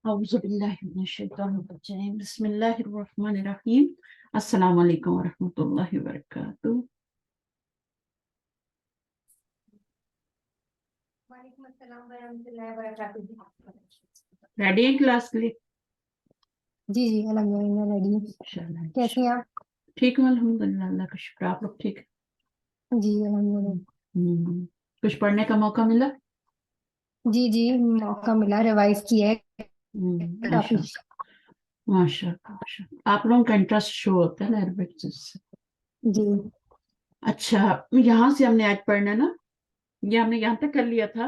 أعوذ بالله من الشيطان الرجيم بسم الله الرحمن الرحيم السلام عليكم ورحمة الله وبركاته. वालेकुम अस्सलाम वरहमतुल्लाहि वबरकातुहू। रेडी है क्लास के लिए? जी जी अल्हम्दुलिल्लाह रेडी। इंशाल्लाह। कैसे हैं आप? ठीक हूँ अल्हम्दुलिल्लाह, अल्लाह का शुक्र। आप लोग ठीक है? जी अल्हम्दुलिल्लाह। कुछ पढ़ने का मौका मिला? जी जी मौका मिला, रिवाइज किया है काफी। माशाल्लाह माशाल्लाह। आप लोगों का इंटरेस्ट शो होता है ना अरबिक से। जी अच्छा, यहाँ से हमने आज पढ़ना ना, ये हमने यहाँ तक कर लिया था,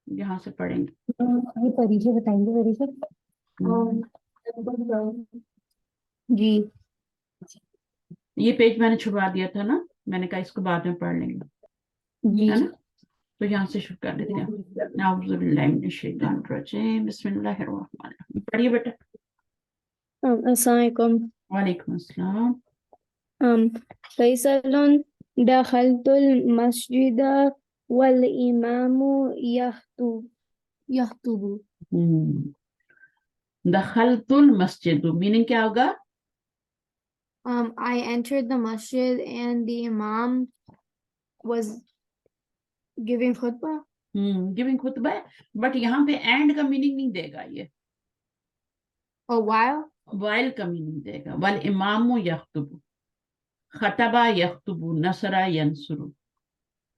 यहाँ से पढ़ेंगे। ये परिचय बताएंगे परिचय। जी ये पेज मैंने छुपा दिया था ना, मैंने कहा इसको बाद में पढ़ लेंगे, जी है ना। तो यहाँ से शुरू कर लेते हैं। नाउज़ु बिल्लाहि मिनश शैतानिर रजीम, बिस्मिल्लाहिर रहमानिर रहीम। पढ़िए बेटा। अस्सलाम वालेकुम। वालेकुम अस्सलाम। फैसलुन दखलतुल मस्जिद वल इमामु यख्तुबु। दखलतुल मस्जिद मीनिंग क्या होगा? I entered the masjid and the imam was giving khutbah. Giving खुतबा, बट यहाँ पे एंड का मीनिंग नहीं देगा ये, A while. वाइल का मीनिंग देगा। वल इमामु यख्तुबु, खतबा यख्तुबु, नसरा यंसुरु,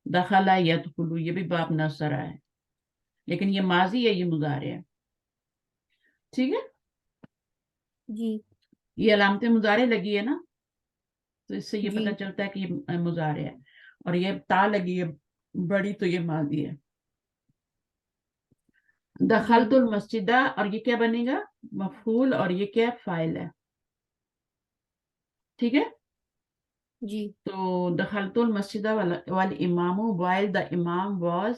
दखला यदखुलु, ये भी बाब नसरा है, लेकिन ये माजी है, ये मुजारे है। ठीक है, जी ये अलामतें मुजारे लगी है ना, तो इससे ये जी। पता चलता है कि ये मुजारे है। और ये ता लगी है बड़ी, तो ये माजी है। दखलतुल मस्जिदा, और ये क्या बनेगा? मफूल, और ये क्या? फाइल है। ठीक है, जी तो दखलतुल मस्जिदा वल इमामु, वाइल द इमाम वाज,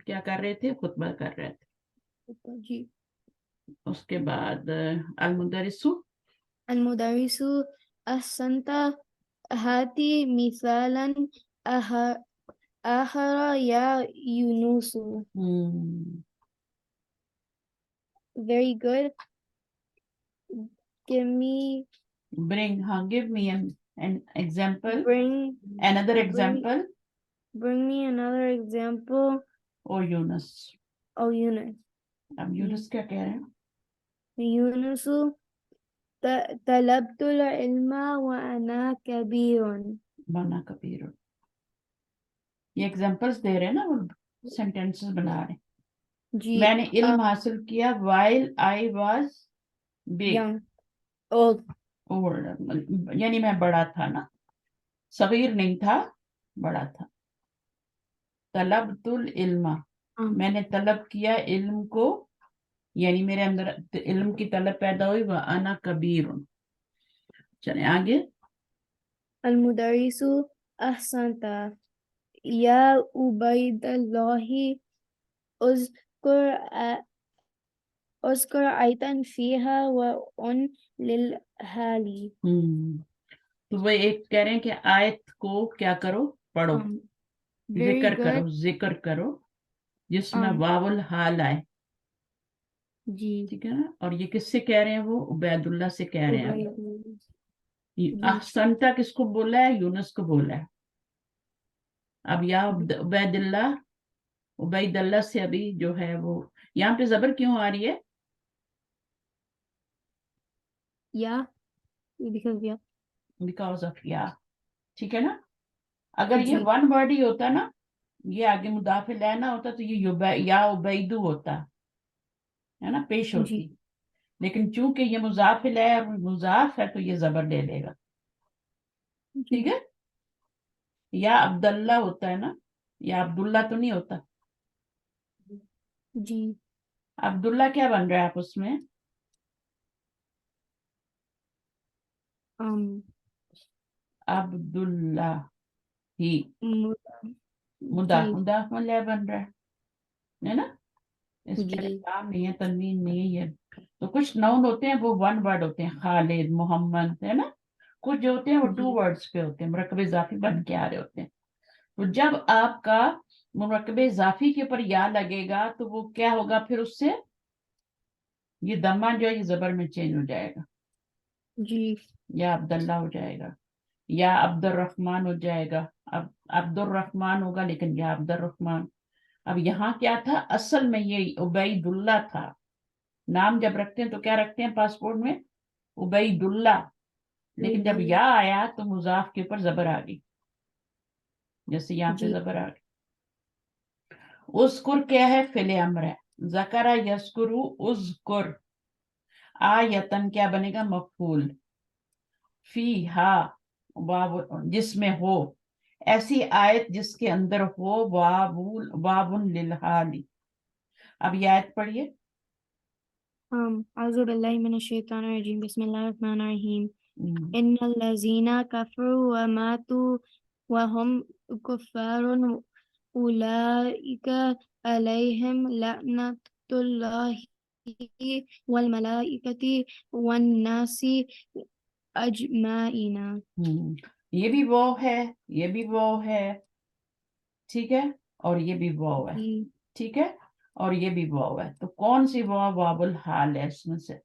क्या कर रहे थे? खुतबा कर रहे थे। जी। उसके बाद अल मुदरिसु, المدرس أحسنت هاتي مثالا آخر يا Yunus. Very good. Give me bring, हाँ, give me an example, bring another example. bring me another example. O Yunus, Oh Yunus. अब यूनुस क्या कह रहे हैं? يونس طلبت العلم وأنا كبير. बना कबीर। ये एग्जांपल्स दे रहे हैं ना, वो सेंटेंसेस बना रहे हैं। जी मैंने इल्म हासिल किया while I was big, young old. Old, यानी मैं बड़ा था ना, सगीर नहीं था, बड़ा था। तलबतुल इल्मा, मैंने तलब किया इल्म को, यानी मेरे अंदर इल्म की तलब पैदा हुई। वह अना कबीर। चले आगे। المدرس أحسنت يا عبيد الله. اذكر آية فيها وأن للحالي. तो वो एक कह रहे हैं कि आयत को क्या करो? पढ़ो, जिक्र करो, जिक्र करो, जिसमें वावुल हाल आए। जी ठीक है ना। और ये किससे कह रहे हैं? वो उबैदुल्लाह से कह रहे हैं। अहसनता किसको बोला है? यूनुस को बोला है। अब या उबैदुल्लाह, उबैदुल्लाह से अभी जो है वो, यहाँ पे जबर क्यों आ रही है? या बिकॉज ऑफ या। ठीक है ना। अगर ये वन वर्ड ही होता ना, ये आगे मुदाफिल लेना होता, तो ये या उबैदू होता है ना, पेश होती। लेकिन चूंकि ये मुजाफिल है और मुजाफ है, तो ये जबर ले लेगा। ठीक है। या अब्दुल्ला होता है ना, या अब्दुल्ला तो नहीं होता। जी अब्दुल्ला क्या बन रहा है आप उसमें? अब्दुल्ला ही मुदाफ, मुदाफ बन रहा है ना। इसमें काम नहीं है, तनवीन नहीं है ये। तो कुछ नाउन होते हैं वो वन वर्ड होते हैं, खालिद, मोहम्मद, है ना। कुछ जो होते हैं वो टू वर्ड्स पे होते हैं, मुरक्कब इजाफी बन के आ रहे होते हैं। तो जब आपका मुरक्कब इजाफी के ऊपर या लगेगा, तो वो क्या होगा फिर? उससे یہ دمہ جو ہے یہ زبر میں چینج ہو جائے گا، جی یا عبداللہ ہو جائے گا، یا عبد الرحمن ہو جائے گا. اب عبد الرحمن ہوگا لیکن یا عبد الرحمن. اب یہاں کیا تھا، اصل میں یہ عبید اللہ تھا. نام جب رکھتے ہیں تو کیا رکھتے ہیں پاسپورٹ میں، عبید اللہ. لیکن جب یا آیا تو مضاف کے اوپر زبر آ گئی، جیسے یہاں پہ جی زبر آ گئی. اذکر کیا ہے، فعل امر ہے. ذکر یذکر، اذکر. آیتن کیا بنے گا، مفعول. فی ہا واو، جس میں ہو، ایسی آیت جس کے اندر ہو باب للحال. اب یہ آیت پڑھیے. اعوذ باللہ من الشیطان الرجیم بسم اللہ الرحمن الرحیم ان الذین کفروا وماتوا وهم کفار اولئک علیہم لعنت اللہ والملائکۃ والناس اجمعین. یہ بھی واو ہے، یہ بھی واو ہے، ٹھیک ہے، اور یہ بھی واو ہے، جی ٹھیک ہے، اور یہ بھی واو ہے. تو کون سی واو واو الحال ہے اس میں سے؟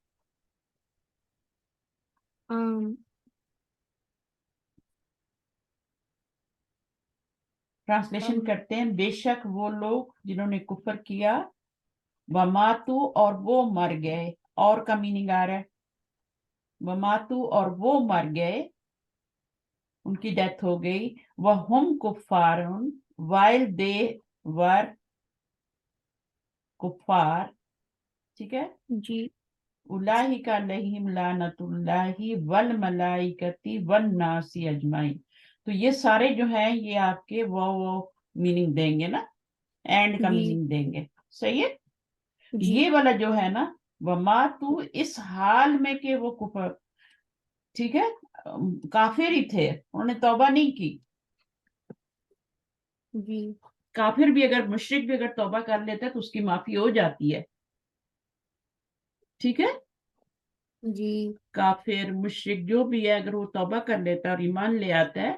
ٹرانسلیشن کرتے ہیں. بے شک وہ لوگ جنہوں نے کفر کیا، وماتو اور وہ مر گئے، اور کا میننگ آ رہا ہے، وماتو اور وہ مر گئے، ان کی ڈیتھ ہو گئی، وہم کفارن while they were کفار، ٹھیک ہے. جی اولئک علیہم لعنت اللہ والملائکۃ والناس اجمعین. تو یہ سارے جو ہیں یہ آپ کے وہ میننگ دیں گے نا، اینڈ کا جی میننگ دیں گے. صحیح ہے. جی یہ والا جو ہے نا، وماتو، اس حال میں کہ وہ کفر، ٹھیک ہے، کافر ہی تھے، انہوں نے توبہ نہیں کی. جی کافر بھی اگر، مشرک بھی اگر توبہ کر لیتا ہے تو اس کی معافی ہو جاتی ہے، ٹھیک ہے. جی کافر مشرک جو بھی ہے اگر وہ توبہ کر لیتا ہے اور ایمان لے آتا ہے،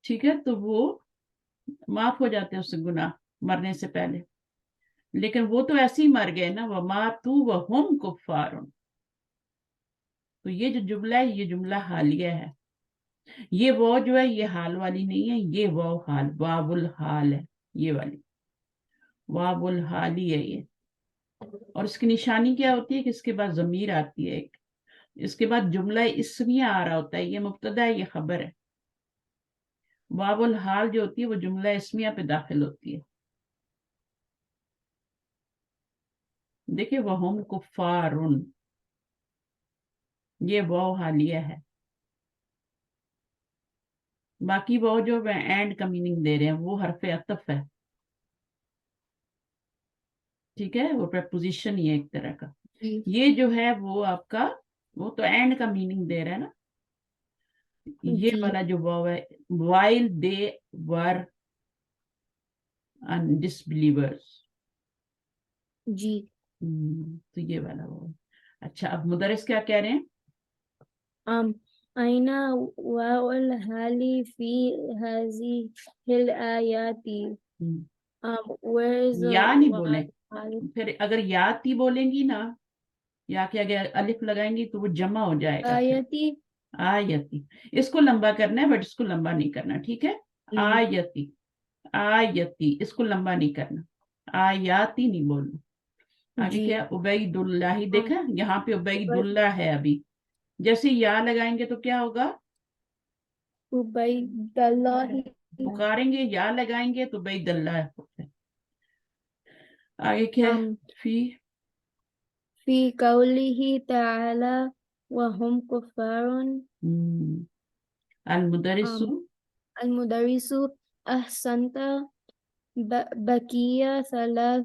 ٹھیک ہے، تو وہ معاف ہو جاتے ہیں اس سے گناہ مرنے سے پہلے. لیکن وہ تو ایسے ہی مر گئے نا، وَمَاتُوا وَهُمْ كُفَّارٌ. تو یہ جو جملہ ہے یہ جملہ حالیہ ہے. یہ وہ جو ہے یہ حال والی نہیں ہے، یہ وہ حال، واو الحال ہے، یہ والی واو الحالی ہے یہ. اور اس کی نشانی کیا ہوتی ہے کہ اس کے بعد ضمیر آتی ہے ایک، اس کے بعد جملہ اسمیہ آ رہا ہوتا ہے، یہ مبتدا ہے، یہ خبر ہے. واو الحال جو ہوتی ہے وہ جملہ اسمیہ پہ داخل ہوتی ہے. دیکھیں وہم کفارن، یہ واو حالیہ ہے. باقی وہ جو اینڈ کا میننگ دے رہے ہیں وہ حرف عطف ہے، ٹھیک ہے، وہ پریپوزیشن ہی ہے ایک طرح کا. جی یہ جو ہے وہ آپ کا، وہ تو اینڈ کا میننگ دے رہا ہے نا. یہ جی والا جو واو ہے، while they were disbelievers. جی تو یہ والا وہ. اچھا اب مدرس کیا کہہ رہے ہیں؟ أين واو الحال في هذه الآيات. Where is the یا نہیں واو بولیں، الحال؟ پھر اگر یا تی بولیں گی نا، یا کے آگے الف لگائیں گی تو وہ جمع ہو جائے گا. پھر آیتی آیتی، اس کو لمبا کرنا ہے بٹ اس کو لمبا نہیں کرنا، ٹھیک ہے. جی آیتی، آیتی، اس کو لمبا نہیں کرنا، آیاتی نہیں بولنا. آگے جی کیا، عبید اللہ، دیکھا یہاں پہ عبید عبید اللہ ہے. ابھی جیسے یا لگائیں گے تو کیا ہوگا، عبید اللہ پکاریں گے، یا لگائیں گے تو عبید اللہ ہے. آگے کیا ہے، فی فی قوله تعالی وهم کفار المدرس. المدرس أحسنت بقي 3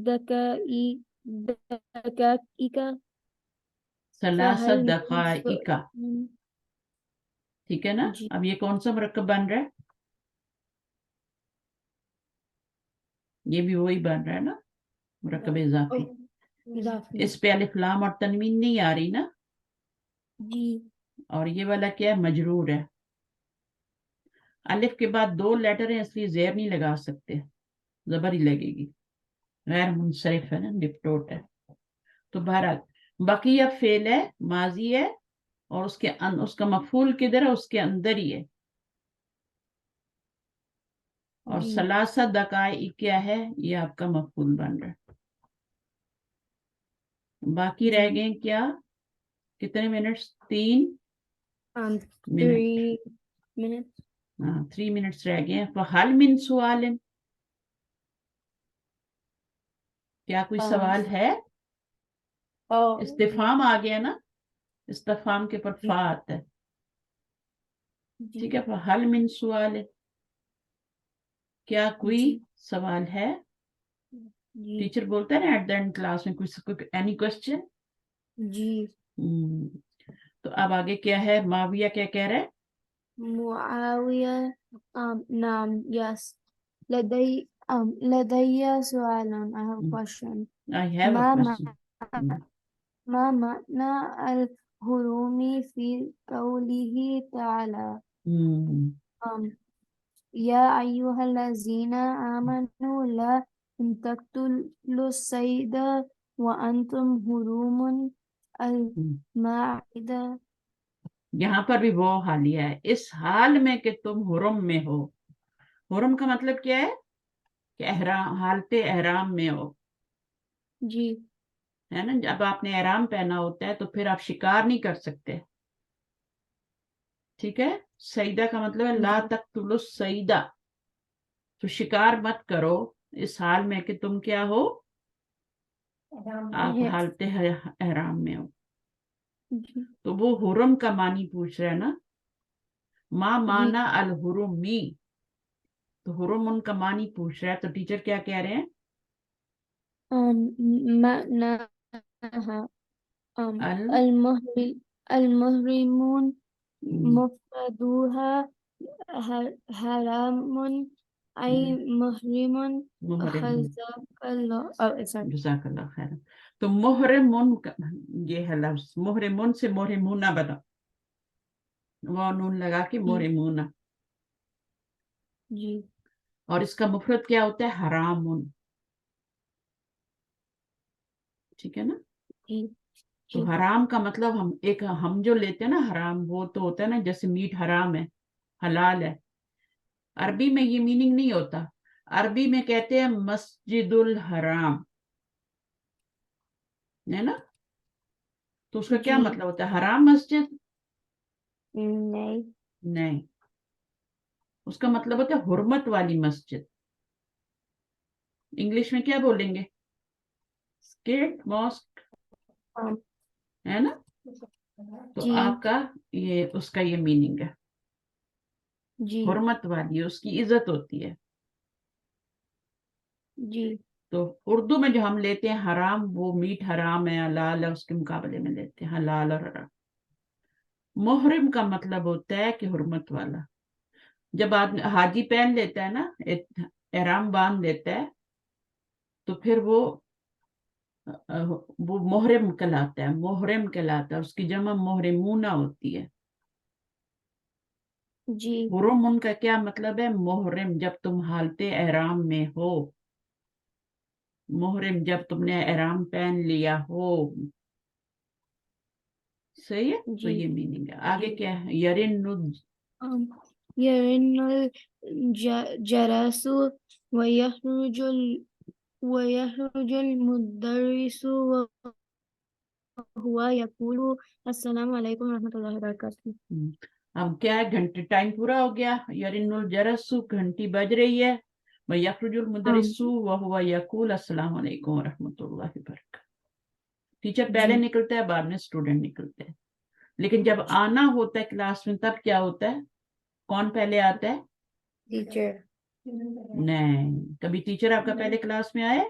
دقائق ثلاث فهل دقائق، ٹھیک ہے نا. جی اب یہ کون سا مرکب بن رہا ہے، یہ بھی وہی بن رہا ہے نا، مرکب اضافی. اضافی اس پہ الف لام اور تنوین نہیں آ رہی نا. جی اور یہ والا کیا ہے، مجرور ہے. الف کے بعد 2 لیٹر ہیں اس لیے زیر نہیں لگا سکتے، زبر ہی لگے گی، غیر منصرف ہے نا، ڈپٹوٹ ہے. تو بہرحال بقیہ فعل ہے، ماضی ہے، اور اس کا مفعول کدھر ہے؟ اس کے اندر ہی ہے. اور جی ثلاثہ دقائق کیا ہے؟ یہ آپ کا مفعول بن رہا ہے. باقی رہ جی گئے کیا؟ کتنے منٹس؟ 3 منٹ. 3 minutes. ہاں 3 منٹس رہ گئے ہیں. فَهَلْ مِن سُؤَالٍ، کیا کوئی سوال ہے؟ استفہام آ گیا نا، استفہام کے پر فا آتا ہے. جی ٹھیک ہے. فَهَلْ مِن سُؤَالٍ، کیا کوئی جی سوال ہے؟ جی ٹیچر بولتا ہے نا ایٹ دا اینڈ کلاس میں کوئی اینی کوشچن. جی تو اب آگے کیا ہے؟ معاویہ کیا کہہ رہا ہے؟ معاویہ نعم yes لدي سؤال I have a question. I have a ما question. ما معنى الحروم في قوله تعالى يا أيها الذين آمنوا لا تقتلوا الصيد وأنتم حرم المائدة. یہاں پر بھی وہ حالیہ ہے، اس حال میں کہ تم حرم میں ہو. حرم کا مطلب کیا ہے؟ کہ حالت احرام میں ہو، جی ہے نا. جب آپ نے احرام پہنا ہوتا ہے تو پھر آپ شکار نہیں کر سکتے. ٹھیک ہے. سیدہ کا مطلب ہے لا تقتلوا الصیدہ، تو شکار مت کرو اس حال میں کہ تم کیا ہو؟ آپ حالت احرام میں ہو. جی تو وہ حرم کا معنی پوچھ رہا ہے نا. ما جی معنی الحرمی، تو حرم ان کا معنی پوچھ رہا ہے. تو ٹیچر کیا کہہ رہے ہیں؟ معناها المحرمون مفردوها حرام أي محرم. محرم. جزاك الله sorry. جزاک اللہ خیر. تو محرمون یہ ہے لفظ. محرمون سے محرمونہ بنا، وہ نون لگا کے محرمونہ. جی اور اس کا مفرد کیا ہوتا ہے؟ حرامون. ٹھیک ہے نا. جی تو جی حرام کا مطلب ہم جو لیتے ہیں نا حرام، وہ تو ہوتا ہے نا جیسے میٹ حرام ہے، حلال ہے. عربی میں یہ میننگ نہیں ہوتا. عربی میں کہتے ہیں مسجد الحرام، ہے نا. تو اس کا کیا جی مطلب ہوتا ہے؟ حرام مسجد؟ نہیں نہیں، اس کا مطلب ہوتا ہے حرمت والی مسجد. انگلش میں کیا بولیں گے؟ اسکیٹ ماسک، ہے نا. تو جی آپ کا اس کا یہ میننگ ہے، جی حرمت والی، اس کی عزت ہوتی ہے. جی تو اردو میں جو ہم لیتے ہیں حرام، وہ میٹ حرام ہے، حلال ہے، اس کے مقابلے میں لیتے ہیں حلال اور حرام. محرم کا مطلب ہوتا ہے کہ حرمت والا. جب آدمی حاجی پہن لیتا ہے نا، احرام باندھ لیتا ہے، تو پھر وہ محرم کہلاتا ہے. محرم کہلاتا ہے. اس کی جمع محرمونہ ہوتی ہے. جی حرم ان کا کیا مطلب ہے؟ محرم جب تم حالت احرام میں ہو، محرم جب تم نے احرام پہن لیا ہو. صحیح ہے. تو جی یہ میننگ ہے. آگے کیا ہے؟ یرن يرن الجرس ويخرج المدرس وهو يقول السلام عليكم ورحمة الله وبركاته. اب کیا ہے؟ گھنٹے ٹائم پورا ہو گیا. یرن الجرس، گھنٹی بج رہی ہے. وَيَخْرُجُ الْمُدَرِّسُ وَهُوَ يَقُولُ السلام علیکم ورحمۃ اللہ وبرکاتہ. ٹیچر پہلے جی نکلتا ہے، بعد میں اسٹوڈنٹ نکلتے ہیں. لیکن جب آنا ہوتا ہے کلاس میں تب کیا ہوتا ہے؟ کون پہلے آتا ہے؟ ٹیچر. نہیں، کبھی ٹیچر آپ کا پہلے کلاس میں آیا،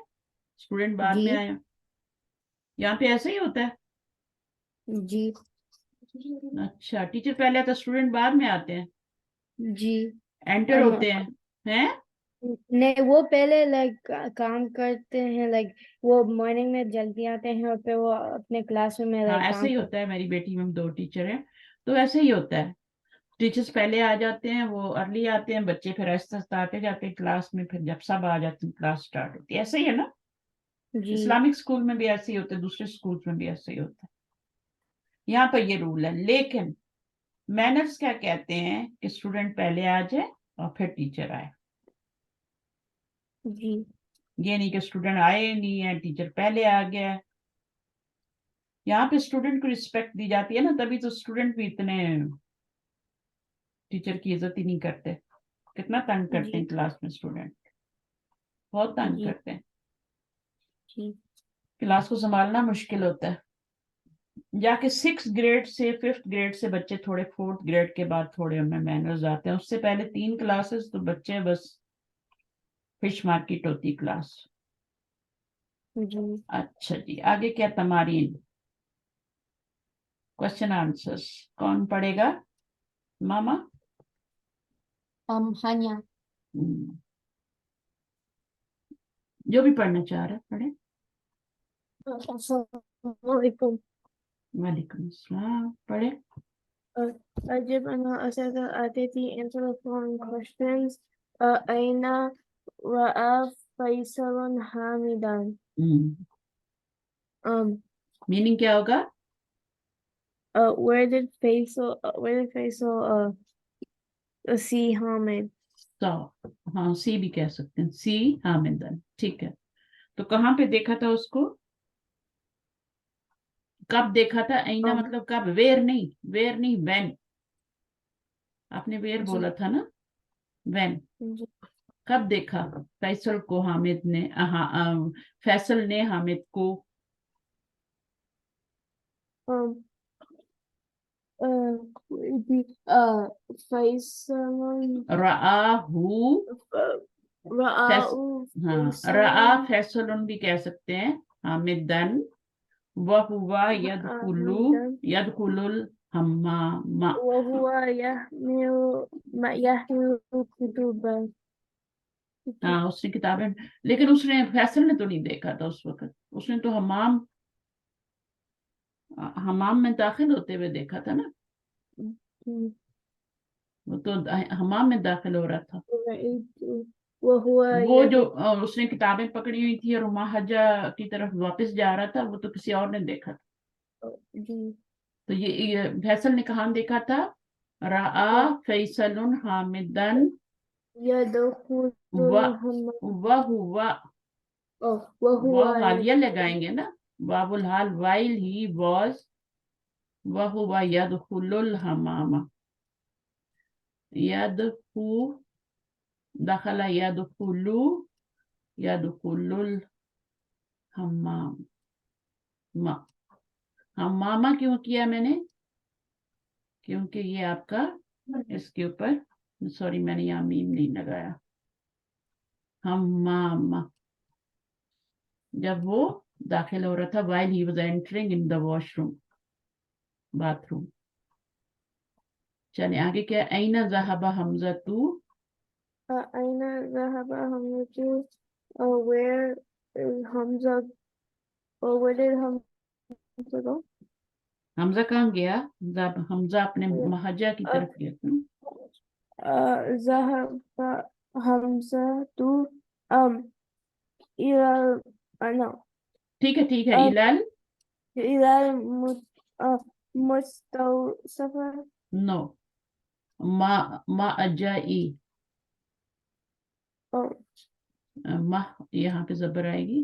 اسٹوڈنٹ بعد جی میں آیا؟ یہاں پہ ایسا ہی ہوتا ہے. جی اچھا، ٹیچر پہلے آتا ہے، اسٹوڈنٹ بعد میں آتے ہیں، جی انٹر ہوتے ہیں. ہیں نہیں وہ پہلے لائک کام کرتے ہیں، لائک وہ مارننگ میں جلدی آتے ہیں اور پھر وہ اپنے کلاس روم میں ہاں لائک ایسا کام ہی کرتے ہوتا ہے. میری بیٹی میں 2 ٹیچر ہیں، تو ایسے ہی ہوتا ہے. ٹیچرز پہلے آ جاتے ہیں، وہ ارلی آتے ہیں، بچے پھر آہستہ آہستہ آتے جاتے ہیں کلاس میں. پھر جب سب آ جاتے ہیں کلاس سٹارٹ ہوتی ہے. ایسا ہی ہے نا. जी इस्लामिक स्कूल में भी ऐसे ही होते हैं, दूसरे स्कूल में भी ऐसे ही होता है। यहाँ पर ये रूल है। लेकिन मैनर्स क्या कहते हैं कि स्टूडेंट पहले आ जाए और फिर टीचर आए। जी ये नहीं कि स्टूडेंट आए नहीं है, टीचर पहले आ गया है। यहाँ पे स्टूडेंट को रिस्पेक्ट दी जाती है ना, तभी तो स्टूडेंट भी इतने टीचर की इज्जत ही नहीं करते। कितना तंग करते हैं जी क्लास में स्टूडेंट, बहुत तंग जी करते हैं। जी क्लास को संभालना मुश्किल होता है। जाके 6 ग्रेड से 5th ग्रेड से बच्चे थोड़े 4th ग्रेड के बाद थोड़े उनमें मैनर्स आते हैं। उससे पहले 3 क्लासेस तो बच्चे बस फिश मार्केट होती क्लास। जी अच्छा जी, आगे क्या तमारीन, क्वेश्चन आंसर्स कौन पढ़ेगा? मामा? हानिया। हम्म, जो भी पढ़ना चाह रहा है पढ़े। अस्सलामुअलैकुम। वालेकुम अस्सलाम, पढ़े। जब अना असद आती थी answer the following questions. أين رأى فيصل حامدا? मीनिंग क्या होगा? Where did Faisal see Hamid? तो हाँ, सी भी कह सकते हैं, सी हामिदन, ठीक है। तो कहाँ पे देखा था उसको? कब देखा था? ऐना Um, मतलब कब? वेयर नहीं, वेयर नहीं, व्हेन। आपने वेयर जी बोला था ना, व्हेन। जी कब देखा फैसल को हामिद ने? फैसल ने हामिद को। um Faisal राहू फैस رأى हाँ, रा فيصل फैसलन भी कह सकते हैं, हामिदन। वह हुआ यदखुलु, حامدا यदखुलुल हम्मामा। وهو يحمل كتبا. हाँ, उसने किताबें, लेकिन उसने फैसल ने तो नहीं देखा था उस वक्त। उसने तो हमाम हमाम में दाखिल होते हुए देखा था ना। वो तो हमाम में दाखिल हो रहा था। رأيت وهو वो जो يدخل. उसने किताबें पकड़ी हुई थी और महाजा की तरफ वापस जा रहा था, वो तो किसी और ने देखा था। तो ये फैसल ने कहाँ देखा था? रआ फैसलुन हामिदन يدخل व الحمام वह हुआ, وهو वह हालिया लगाएंगे ना, वाबुल हाल, वाइल ही वॉज, वह हुआ यदखुलुल हमामा। यदखु, दखला यदखुलु, यदखुलुल हमाम। हमामा क्यों किया मैंने? क्योंकि ये आपका इसके ऊपर, सॉरी मैंने यहाँ मीम नहीं लगाया। हमामा, जब वो दाखिल हो रहा था, while he was entering in the washroom, bathroom. चलिए आगे क्या? ऐना ज़हबा हमजा तू, أين ذهب حمزة? Where is Hamza? Where did Hamza go? Hamza कहाँ गया? जब हमजा अपने महाजा की तरफ गया था। ذهب حمزة إلى no ठीक है, ठीक है, um, इलाल, إلى مستوصف. नो, मा अजाई, Oh, माह यहाँ पे जबर आएगी,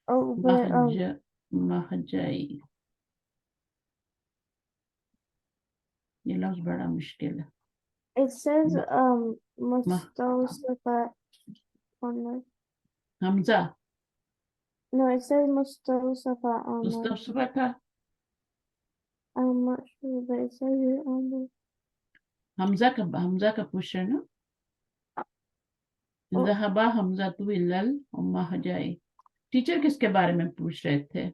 but महजा, महजाई। ये लफ्ज बड़ा मुश्किल है। it says मह, مستوصف on the. Hamza No, it says مستوصف on the. Mustafa था। I'm not sure, but it says it on the. Hamza का पूछ रहे ना। Oh, ज़हबा हमजा तू इल्लल महजाई। टीचर किसके बारे में पूछ रहे थे?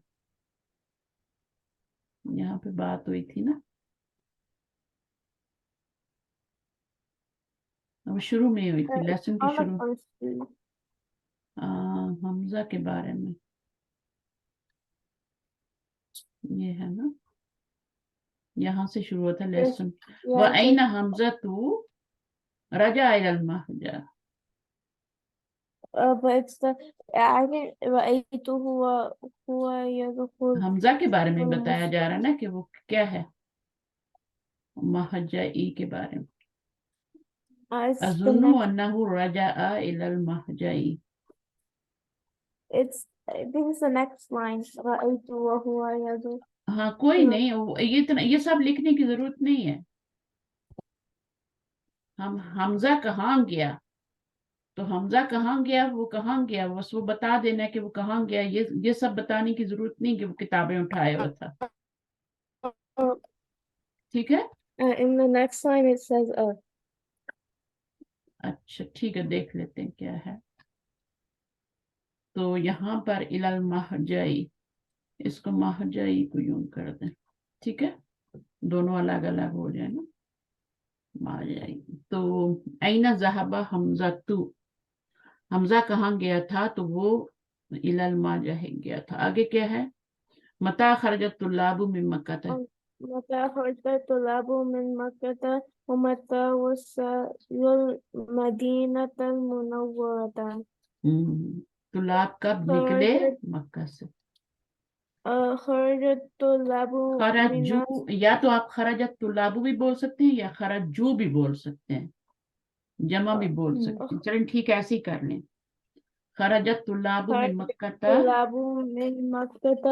यहाँ पे बात हुई थी ना, अब शुरू में हुई थी, लेसन की on the शुरू। first page. हमजा के बारे में ये है ना, यहाँ से शुरू होता है Yes, लेसन। yeah, व it ऐना says हमजा तू रजा इलल महजा, but it's the I think رأيته هو يدخل حمزہ کے بارے میں في بتایا جا المسجد. رہا ہے نا کہ وہ کیا ہے، مہجعی کے بارے میں. It's the اظن next. انہ رجع الی المہجعی. It's I think it's the next line. رأيته وهو يدخل. ہاں کوئی نہیں، یہ سب لکھنے کی ضرورت نہیں ہے. ہم حمزہ کہاں گیا، تو حمزہ کہاں گیا، وہ کہاں گیا، بس وہ بتا دینا کہ وہ کہاں گیا. یہ سب بتانے کی ضرورت نہیں کہ وہ کتابیں اٹھایا ہوا تھا. ٹھیک ہے. In the next line it says اچھا ٹھیک ہے، دیکھ لیتے ہیں کیا ہے. تو یہاں پر الی المہجعی، اس کو مہجعی کو یوں کر دیں. ٹھیک ہے، دونوں الگ الگ ہو جائے نا. مہجعی. تو این ذہب حمزہ تو، حمزہ کہاں گیا تھا، تو وہ الی المہجعی گیا تھا. آگے کیا ہے، متی خرج الطلاب من مکہ. متى خرج الطلاب من مكة ومتى وصلوا المدينة المنورة. طلاب کب نکلے مکہ سے. خرج الطلاب خرجو، من یا تو آپ خرجت طلاب بھی بول سکتے ہیں یا خرجو بھی بول سکتے ہیں، جمع بھی بول سکتے ہیں. چلیں ٹھیک ہے، ایسے ہی کر لیں. خرجت طلاب خرج من مکہ الطلاب من مكة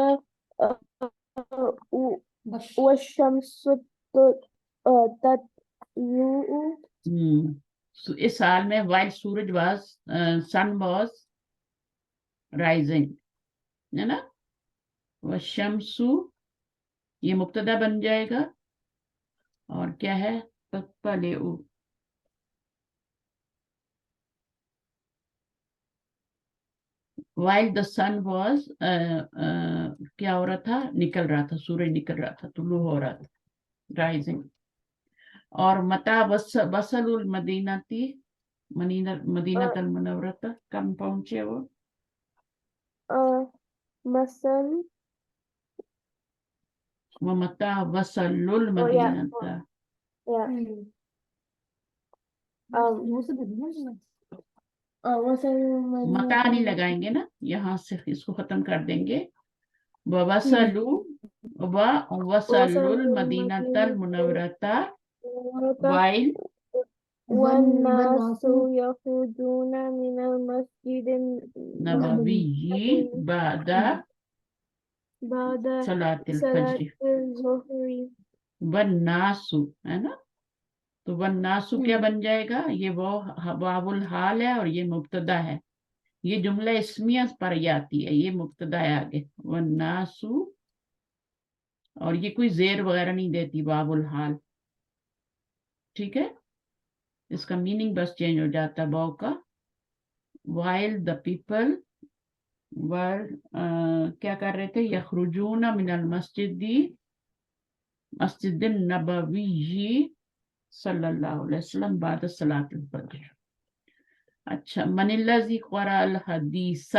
والشمس تطلع. اس سال میں while سورج was sun was rising ہے نا. والشمس یہ مبتدا بن جائے گا، اور کیا ہے، تطلع. while the sun was کیا ہو رہا تھا، نکل رہا تھا، سورج نکل رہا تھا، طلوع ہو رہا تھا، رائزنگ. اور متا وصل المدینہ تھی، مدینہ المنورہ، کم پہنچے وہ. مثل ومتا وصل المدینہ. مثل متا نہیں لگائیں گے نا، یہاں سے اس کو ختم کر دیں گے. وصلوا المدینہ المنورہ وائل والناس يخرجون من المسجد نبوی بعد بعد صلاۃ صلاة الفجر. الظهر. والناس ہے نا، تو والناس کیا بن جائے گا، یہ وہ واو الحال ہے اور یہ مبتدا ہے. یہ جملہ اسمیہ پر ہی آتی ہے، یہ مبتدا ہے آگے والناس، اور یہ کوئی زیر وغیرہ نہیں دیتی واو الحال. ٹھیک ہے، اس کا میننگ بس چینج ہو جاتا ہے واو کا. while the people were کیا کر رہے تھے، یخرجون من المسجد، مسجد النبوی صلی اللہ علیہ وسلم بعد صلاۃ الفجر. اچھا، من الذی قرأ الحدیث،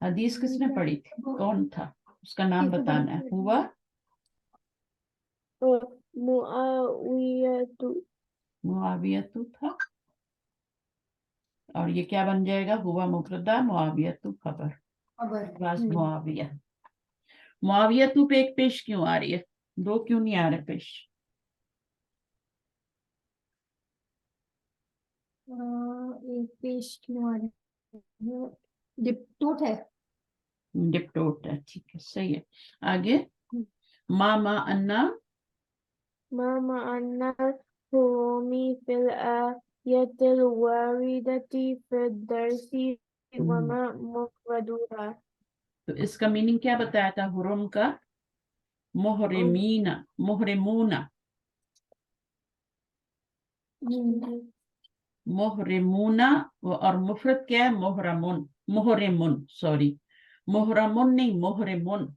حدیث کس نے پڑھی تھی، کون تھا، اس کا نام بتانا ہے. ہوا معاویہ. معاویہ تھا، اور یہ کیا بن جائے گا، ہوا مبتدا معاویہ خبر. بس معاویہ. معاویہ پہ ایک پیش کیوں آ رہی ہے، دو کیوں نہیں آ رہے پیش. ایک پیش کیوں آ رہی ہے، ڈپٹوٹ ہے. ڈپٹوٹ ہے، ٹھیک ہے، صحیح ہے. آگے ما انا، ما معنى الحروم في الآية الواردة في الدرس وما مفردها. تو اس کا میننگ کیا بتایا تھا حرم کا، محرمین، محرمون، محرمون. اور مفرد کیا ہے، محرمون، محرمون، سوری، محرمون نہیں، محرمون.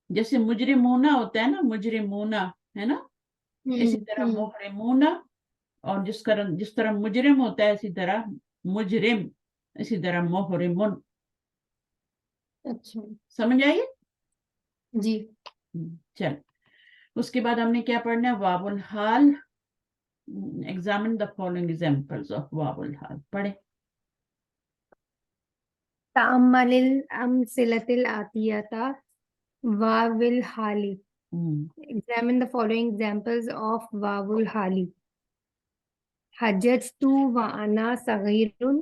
جیسے مجرمونا ہوتا ہے نا، مجرمونا ہے نا، اسی طرح محرمونا. اور جس طرح مجرم ہوتا ہے اسی طرح مجرم، اسی طرح محرمون. اچھا سمجھ آئیے. जी चल, उसके बाद हमने क्या पढ़ना है, वावुल हाल. Examine the following examples of वावुल हाल. पढ़े. तअम्मलिल अमसिलतिल आतियता वाविल हाली. Examine the following examples of वावुल हाली. हज्जतु व अना सगीरुन.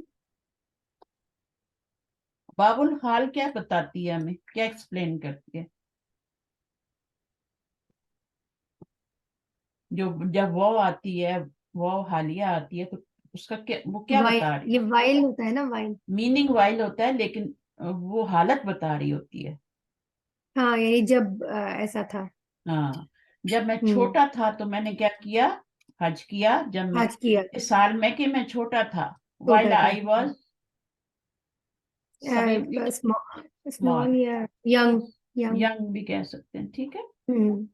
वावुल हाल क्या बताती है हमें, क्या एक्सप्लेन करती है? जो जब वो आती है, वो हालिया आती है, तो उसका क्या, वो क्या वाइल, बता रही ये है? वाइल होता है ना, वाइल. मीनिंग वाइल होता है, लेकिन वो हालत बता रही होती है. हाँ, यानी जब ऐसा था. हाँ, जब मैं हम्म. छोटा था तो मैंने क्या किया, हज किया. जब मैं आज किया था. इस साल में कि मैं छोटा था, वाइल छोटा था. आई वॉज सगीर, स्मॉल या यंग. यंग. यंग भी कह सकते हैं, ठीक है. हम्म.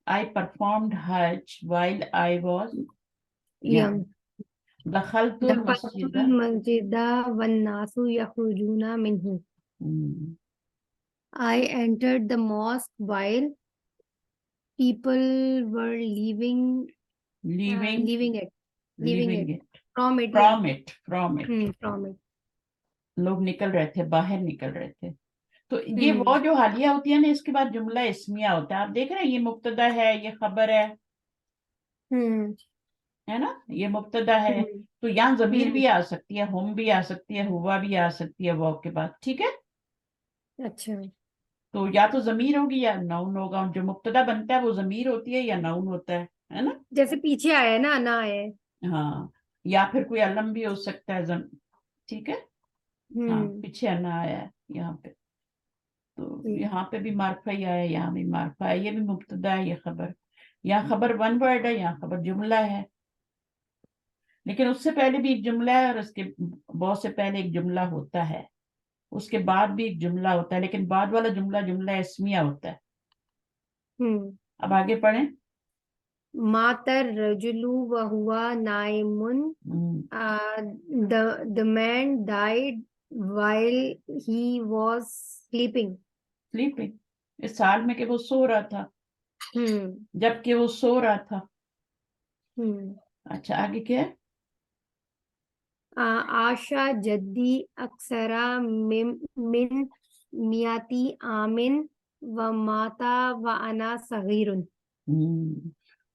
आई परफॉर्म्ड हज while I was young. Young. दखलतुल दखलतुल मस्जिद. मस्जिदा वन्नासु यखरुजूना मिन्हु. Hmm, I entered the mosque while people were leaving leaving, leaving it leaving it, from it, yeah. From it, from it. From it. लोग निकल रहे थे, बाहर निकल रहे थे. तो ये वो हम्म. जो हालिया होती है ना, इसके बाद जुमला इस्मिया होता है. आप देख रहे हैं, ये मुब्तदा है, ये खबर हम्म. है ना, ये मुब्तदा है. हम्म. तो यहाँ जमीर हम्म. भी आ सकती है, हम भी आ सकती है, हुआ भी आ सकती है वो के बाद, ठीक है. अच्छा. तो या तो जमीर होगी या नाउन होगा. जो मुब्तदा बनता है वो जमीर होती है या नाउन होता है ना. जैसे पीछे आया है ना, ना है. हाँ, या फिर कोई अलम भी हो सकता है, ठीक है. हाँ, हम्म. पीछे आना आया है यहाँ पे. तो हम्म. यहाँ पे भी मार्फा ही आया है, यहाँ भी मार्फा है. ये भी मुब्तदा है, ये खबर. यहाँ खबर वन वर्ड है, यहाँ खबर जुमला है. लेकिन उससे पहले भी एक जुमला है, और उसके बहुत से पहले एक जुमला होता है. उसके बाद भी एक जुमला होता है, लेकिन बाद वाला जुमला जुमला इस्मिया होता है. हम्म. अब आगे पढ़ें. मातर रजुलु व हुआ नाइमुन. The man died while he was sleeping. Sleeping, इस साल में कि वो सो रहा था, हम्म. जबकि वो सो रहा था. हम्म. अच्छा, आगे क्या है? आशा जद्दी अक्सरा मिन मियाती आमिन व माता व अना सगीरुन.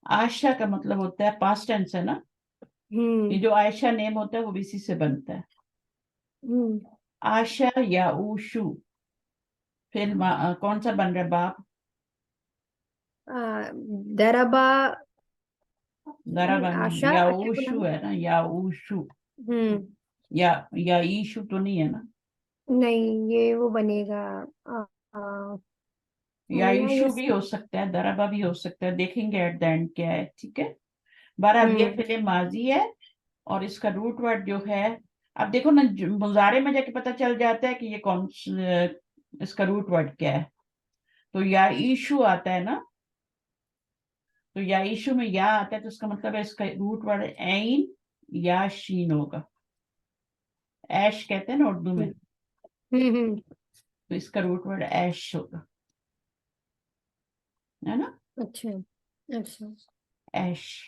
आयशा का मतलब होता है, पास्ट टेंस है ना. ये हम्म. जो आयशा नेम होता है वो भी इसी से बनता है. हम्म. आशा या ऊशु. फिर कौन सा बन रहा है, बाप. दरबा. दराबा नहीं, आशा या क्या बोला ऊशु ना? है ना, या ऊशु. हम्म. या ईशु तो नहीं है ना. नहीं, ये वो बनेगा. आ, आ, या या ईशु यस. भी हो सकता है, दराबा भी हो सकता है. देखेंगे एट द एंड क्या है, ठीक है. बारह, अब ये हम्म. फिर माजी है, और इसका रूट वर्ड जो है, अब देखो ना, मुजारे में जाके पता चल जाता है कि ये इसका रूट वर्ड क्या है. तो या ईशु आता है ना, तो या ईशु में या आता है, तो उसका मतलब है इसका रूट वर्ड ऐन या शीन होगा. ऐश कहते हैं ना उर्दू में, हम्म. तो इसका रूट वर्ड ऐश होगा, है ना. अच्छा. अच्छा. ऐश.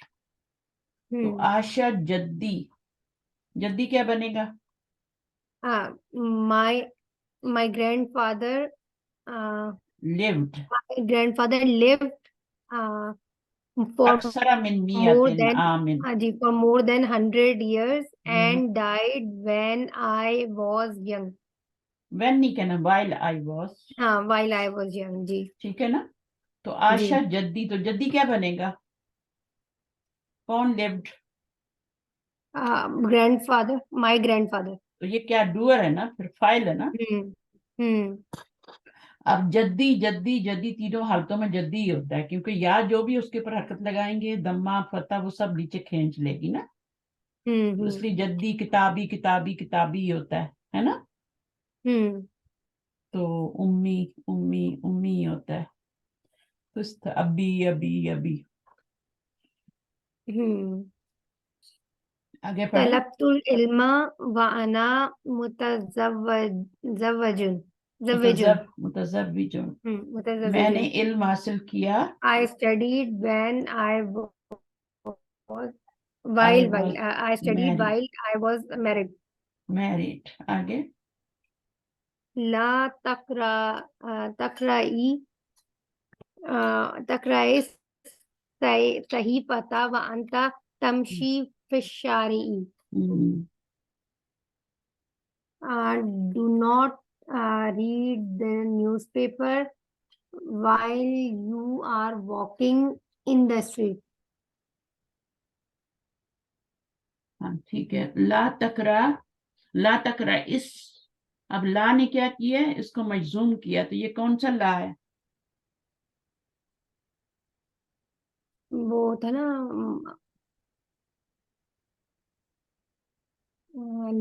तो हम्म. आशा जद्दी, जद्दी क्या बनेगा? My my grandfather lived my grandfather lived for अक्सरा मिन more मियातिन than Amini. for more than 100 years hmm, and died when I was young. when नहीं कहना, while I was. हाँ, while I was young. जी. ठीक है ना. तो जी. आशा जद्दी, तो जद्दी क्या बनेगा? कौन लिव्ड? Grandfather, my grandfather. तो ये क्या, डूअर है ना, फिर फाइल है ना. हम्म. हम्म. अब जद्दी जद्दी जद्दी तीनों हालतों में जद्दी ही होता है, क्योंकि या जो भी उसके ऊपर हरकत लगाएंगे, दम्मा फता, वो सब नीचे खींच लेगी ना. तो हम्म. इसलिए जद्दी किताबी किताबी किताबी ही होता है ना. हम्म. तो उम्मी उम्मी उम्मी ही होता है. तो अभी अभी अभी. हम्म. आगे पढ़े. तलब्तुल इल्मा व अना मुतज़व्वजुन. زوجن. متزوجون. میں نے متزوجن. علم حاصل کیا. I studied when I was I while was I studied married. while I was married. Married. آگے. لا تقرأي تقرأي صحيفة وأنت تمشي في الشارع. Do not read the newspaper while you are walking in the street. ہاں ٹھیک ہے. لا تقرا اس. اب لا نے کیا کیا ہے؟ اس کو مجزوم کیا. تو یہ کون سا لا ہے؟ وہ تھا نا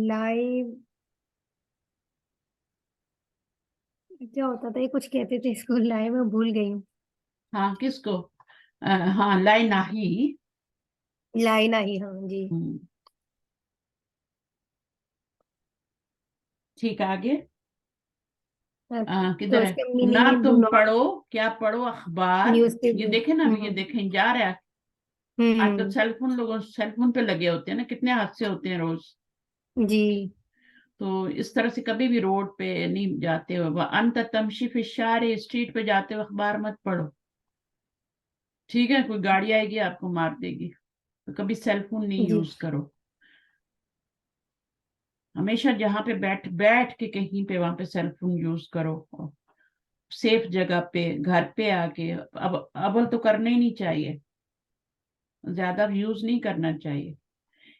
لائیو. کیا ہوتا تھا یہ؟ کچھ کہتے تھے اس کو لائیو، میں بھول گئی ہوں. ہاں کس کو؟ ہاں لائے نہیں. لائی نہیں. ہاں جی. ٹھیک ہے آگے. تو کدھر اس ہے؟ کا نہ میننگ ہے تم پڑھو. کیا پڑھو؟ اخبار. نیوز یہ پیپر. دیکھیں نا، ابھی یہ دیکھیں جا رہا ہے. آج کل سیل فون پہ لگے ہوتے ہیں نا، کتنے حادثے ہوتے ہیں روز. جی. تو اس طرح سے کبھی بھی روڈ پہ نہیں جاتے ہو. انت تمشی فی الشارع، اسٹریٹ پہ جاتے ہو اخبار مت پڑھو. ٹھیک ہے؟ کوئی گاڑی آئے گی آپ کو مار دے گی. تو کبھی سیل فون نہیں جی. یوز کرو. ہمیشہ جہاں پہ بیٹھ کے کہیں پہ وہاں پہ سیل فون یوز کرو. سیف جگہ پہ، گھر پہ آ کے. ابل تو کرنا ہی نہیں چاہیے، زیادہ یوز نہیں کرنا چاہیے.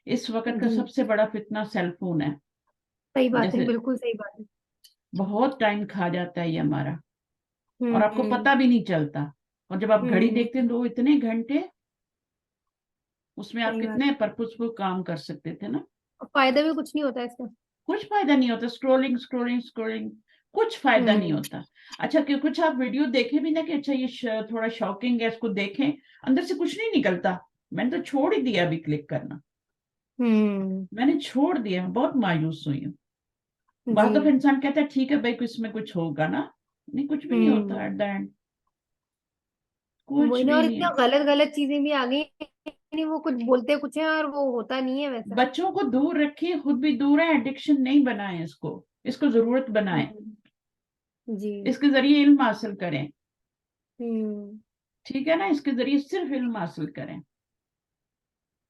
اس وقت کا جی سب سے بڑا فتنہ سیل فون ہے. صحیح بات ہے، جیسے بالکل صحیح بات ہے. بہت ٹائم کھا جاتا ہے یہ ہمارا، اور آپ کو ہوں پتہ بھی نہیں چلتا. اور جب آپ گھڑی ہوں دیکھتے ہیں تو اتنے گھنٹے، اس میں آپ صحیح بات. کتنے پرپزفل کام کر سکتے تھے نا. اور فائدہ بھی کچھ نہیں ہوتا اس کا. کچھ فائدہ نہیں ہوتا. اسکرولنگ کچھ فائدہ نہیں ہوتا. اچھا کہ کچھ آپ ویڈیو دیکھیں بھی نا کہ اچھا یہ تھوڑا شاکنگ ہے، اس کو دیکھیں، اندر سے کچھ نہیں نکلتا. میں نے تو چھوڑ ہی دیا ابھی کلک کرنا. میں نے چھوڑ دیا. میں بہت مایوس ہوئی ہوں. بعض جی. دفعہ انسان کہتا ہے ٹھیک ہے بھائی اس میں کچھ ہوگا نا. نہیں، کچھ بھی نہیں ہوتا ایٹ دا اینڈ. وہی کچھ نا. بھی اور نہیں اتنا ہے. غلط چیزیں بھی آ گئی نہیں. وہ کچھ بولتے کچھ ہیں اور وہ ہوتا نہیں ہے ویسا. بچوں کو دور رکھیں، خود بھی دور ہے. ایڈکشن نہیں بنائیں اس کو ضرورت بنائیں. جی. اس کے ذریعے علم حاصل کریں. ہوں ٹھیک ہے نا؟ اس کے ذریعے صرف علم حاصل کریں.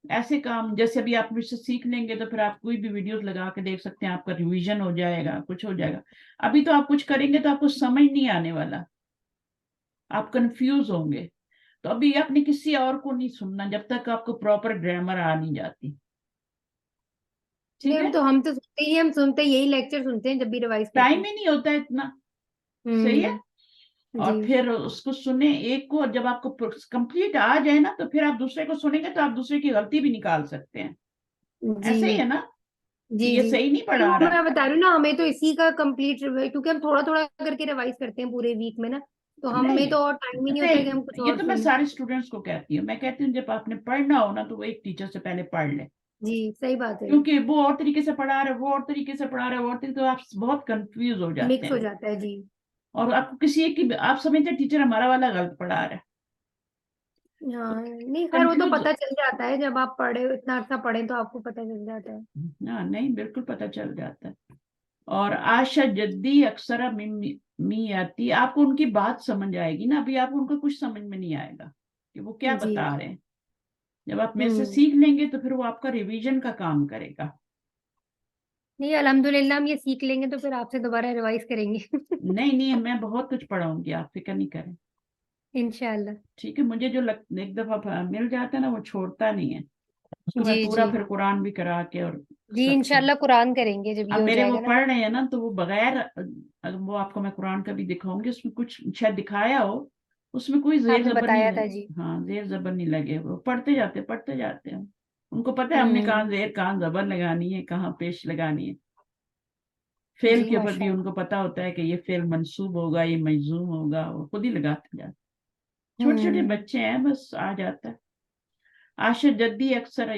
ایسے کام جیسے ابھی آپ مجھ سے سیکھ لیں گے تو پھر آپ کوئی بھی ویڈیوز لگا کے دیکھ سکتے ہیں. آپ کا ریویژن ہو جائے گا، کچھ ہو جائے گا. ابھی تو آپ کچھ کریں گے تو آپ کو سمجھ نہیں آنے والا، آپ کنفیوز ہوں گے. تو ابھی آپ نے کسی اور کو نہیں سننا جب تک آپ کو پراپر گرامر آ نہیں جاتی. ٹھیک ہے؟ ہم تو سنتے ہی، ہم سنتے یہی لیکچر سنتے ہیں جب بھی ریوائز کرتے ٹائم ہیں. ہی نہیں ہوتا اتنا. صحیح ہے. اور جی پھر اس کو سنیں ایک کو. جب آپ کو کمپلیٹ آ جائے نا تو پھر آپ دوسرے کو سنیں گے تو آپ دوسرے کی غلطی بھی نکال سکتے ہیں. جی ایسے ہی ہے نا کہ جی یہ جی. صحیح نہیں نہیں، پڑھا وہ رہا. میں بتا رہی ہوں نا، ہمیں تو اسی کا کمپلیٹ کیونکہ ہم تھوڑا تھوڑا کر کے ریوائز کرتے ہیں پورے ویک میں نا. تو ہمیں نہیں، تو اور ٹائم ہی نہیں ہوتا کہ ہم کچھ یہ اور تو میں سنیں. سارے اسٹوڈینٹس کو کہتی ہوں. میں کہتی ہوں جب آپ نے پڑھنا ہو نا تو وہ ایک ٹیچر سے پہلے پڑھ لیں. جی صحیح بات ہے. کیونکہ وہ اور طریقے سے پڑھا رہا ہے، وہ اور طریقے سے پڑھا رہا ہے، وہ اور طریقے، تو آپ بہت کنفیوز ہو جاتے مکس ہو ہیں. جاتا ہے. جی. اور آپ کو کسی ایک کی آپ سمجھتے ہیں ٹیچر ہمارا والا غلط پڑھا رہا ہے. ہاں نہیں، خیر وہ تو کنفیوز. پتہ چل جاتا ہے جب آپ پڑھے، اتنا عرصہ پڑھیں تو آپ کو پتہ چل جاتا ہے. ہاں نہیں، بالکل پتہ چل جاتا ہے. اور آشا جدی اکثر می آتی. آپ کو ان کی بات سمجھ آئے گی نا. ابھی آپ ان کو کچھ سمجھ میں نہیں آئے گا کہ وہ کیا جی. بتا رہے ہیں. جب آپ میرے سے سیکھ لیں گے تو پھر وہ آپ کا ریویژن کا کام کرے گا. نہیں الحمدللہ ہم یہ سیکھ لیں گے تو پھر آپ سے دوبارہ ریوائز کریں گے. نہیں، میں بہت کچھ پڑھاؤں گی، آپ فکر نہیں کریں. انشاءاللہ. ٹھیک ہے. مجھے جو ایک دفعہ مل جاتا ہے نا وہ چھوڑتا نہیں ہے. اس کو میں جی پورا جی پھر قرآن بھی کرا کے اور جی. سب انشاءاللہ قرآن کریں گے جب یہ اب ہو میرے جائے وہ گا نا. پڑھ رہے ہیں نا تو وہ بغیر، وہ آپ کو میں قرآن کا بھی دکھاؤں گی. اس میں کچھ شاید دکھایا ہو، اس میں کوئی آپ زیر نے زبر بتایا نہیں. تھا. جی. ہاں زیر زبر نہیں لگے. وہ پڑھتے جاتے ہیں. ان کو پتہ ہے ہم نے کہاں زیر کہاں زبر لگانی ہے، کہاں پیش لگانی ہے. فعل جی کے اوپر ماشاء بھی ان اللہ. کو پتہ ہوتا ہے کہ یہ فعل منصوب ہوگا، یہ مجزوم ہوگا. وہ خود ہی لگاتے جاتے. چھوٹے چھوٹے بچے ہیں، بس آ جاتا ہے. آشا جدی اکثر.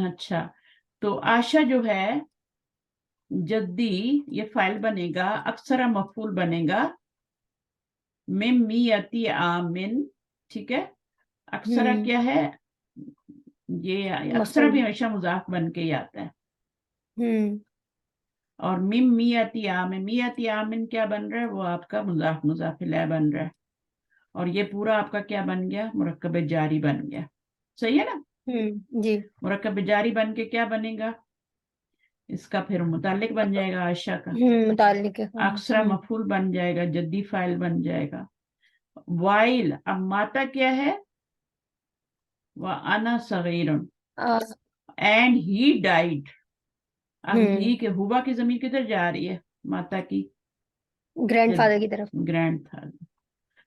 اچھا تو آشا جو ہے जद्दी ये फाइल बनेगा, अक्सरा मफूल बनेगा, मिम मियती आमिन, ठीक है। अक्सरा क्या है, ये अक्सरा भी मफूल। हमेशा मुजाफ बन के ही आता है। हम्म और मिम मियती आमिन क्या बन रहा है, वो आपका मुजाफ मुजाफिला बन रहा है। और ये पूरा आपका क्या बन गया, मुरक्कब जारी बन गया। सही है ना। जी। मुरक्कब जारी बन के क्या बनेगा, इसका फिर मुतालिक बन जाएगा आयशा का, मुताल्लिक है। अक्सरा मफूल बन जाएगा, जद्दी फाइल बन जाएगा। वाइल, अब माता क्या है, वह अना सगीरुन एंड ही डाइड। अब ही के हुआ की जमीन किधर जा रही है, माता की ग्रैंडफादर की तरफ। ग्रैंड था।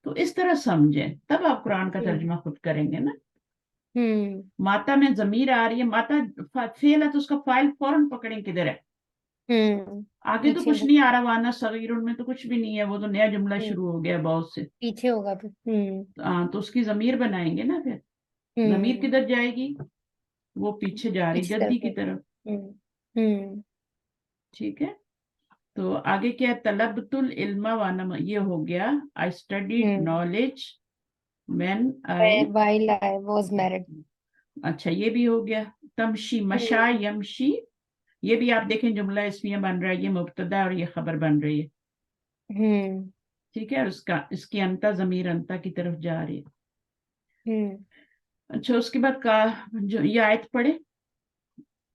तो इस तरह समझें, तब आप कुरान का तर्जुमा खुद करेंगे ना। माता में जमीर आ रही है, माता फेल है तो उसका फाइल फौरन पकड़ें किधर है, आगे तो पीछे कुछ नहीं आ रहा, वाना सगीरुन में तो कुछ भी नहीं है, वो तो नया जुमला हम्म, शुरू हो गया बहुत से। पीछे होगा फिर। तो उसकी जमीर बनाएंगे ना फिर। जमीर किधर जाएगी, वो पीछे जा रही पीछे जद्दी तरफ की है। तरफ। हम्म ठीक है। तो आगे क्या है, तलबतुल इल्मा वाना, ये हो गया, I studied knowledge when I. while I was married। अच्छा ये भी हो गया। तमशी, मशा यमशी, ये भी आप देखें जुमला इसमिया बन रहा है, ये मुब्तदा और ये खबर बन रही है। ठीक है, और उसका इसकी अंता जमीर अंता की तरफ जा रही है। अच्छा उसके बाद का जो ये आयत पढ़े।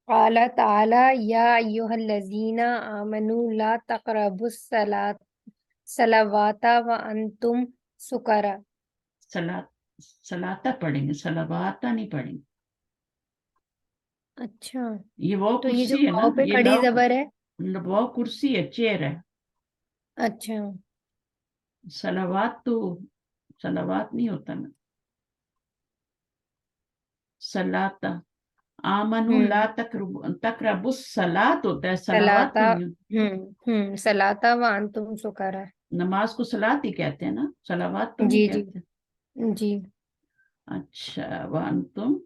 क़ाल ताला या अय्युहल्लज़ीना आमनू ला तक़रबुस सलावाता व अंतुम सुकरा। सला सलाता पढ़ेंगे, सलावाता नहीं पढ़ेंगे। अच्छा, ये वो तो ये जो कुर्सी है ना, वाव पे ये खड़ी जबर है। वो कुर्सी है, चेयर है। अच्छा। सलावात तो सलावात नहीं होता ना, सलाता। आमनु ला तकरबुस सलात होता है, सलावात तो सलाता। नहीं होता। सलाता व अंतुम सुकरा। नमाज को सलात ही कहते हैं ना, सलावात तो नहीं जी जी कहते। जी। अच्छा, वन तुम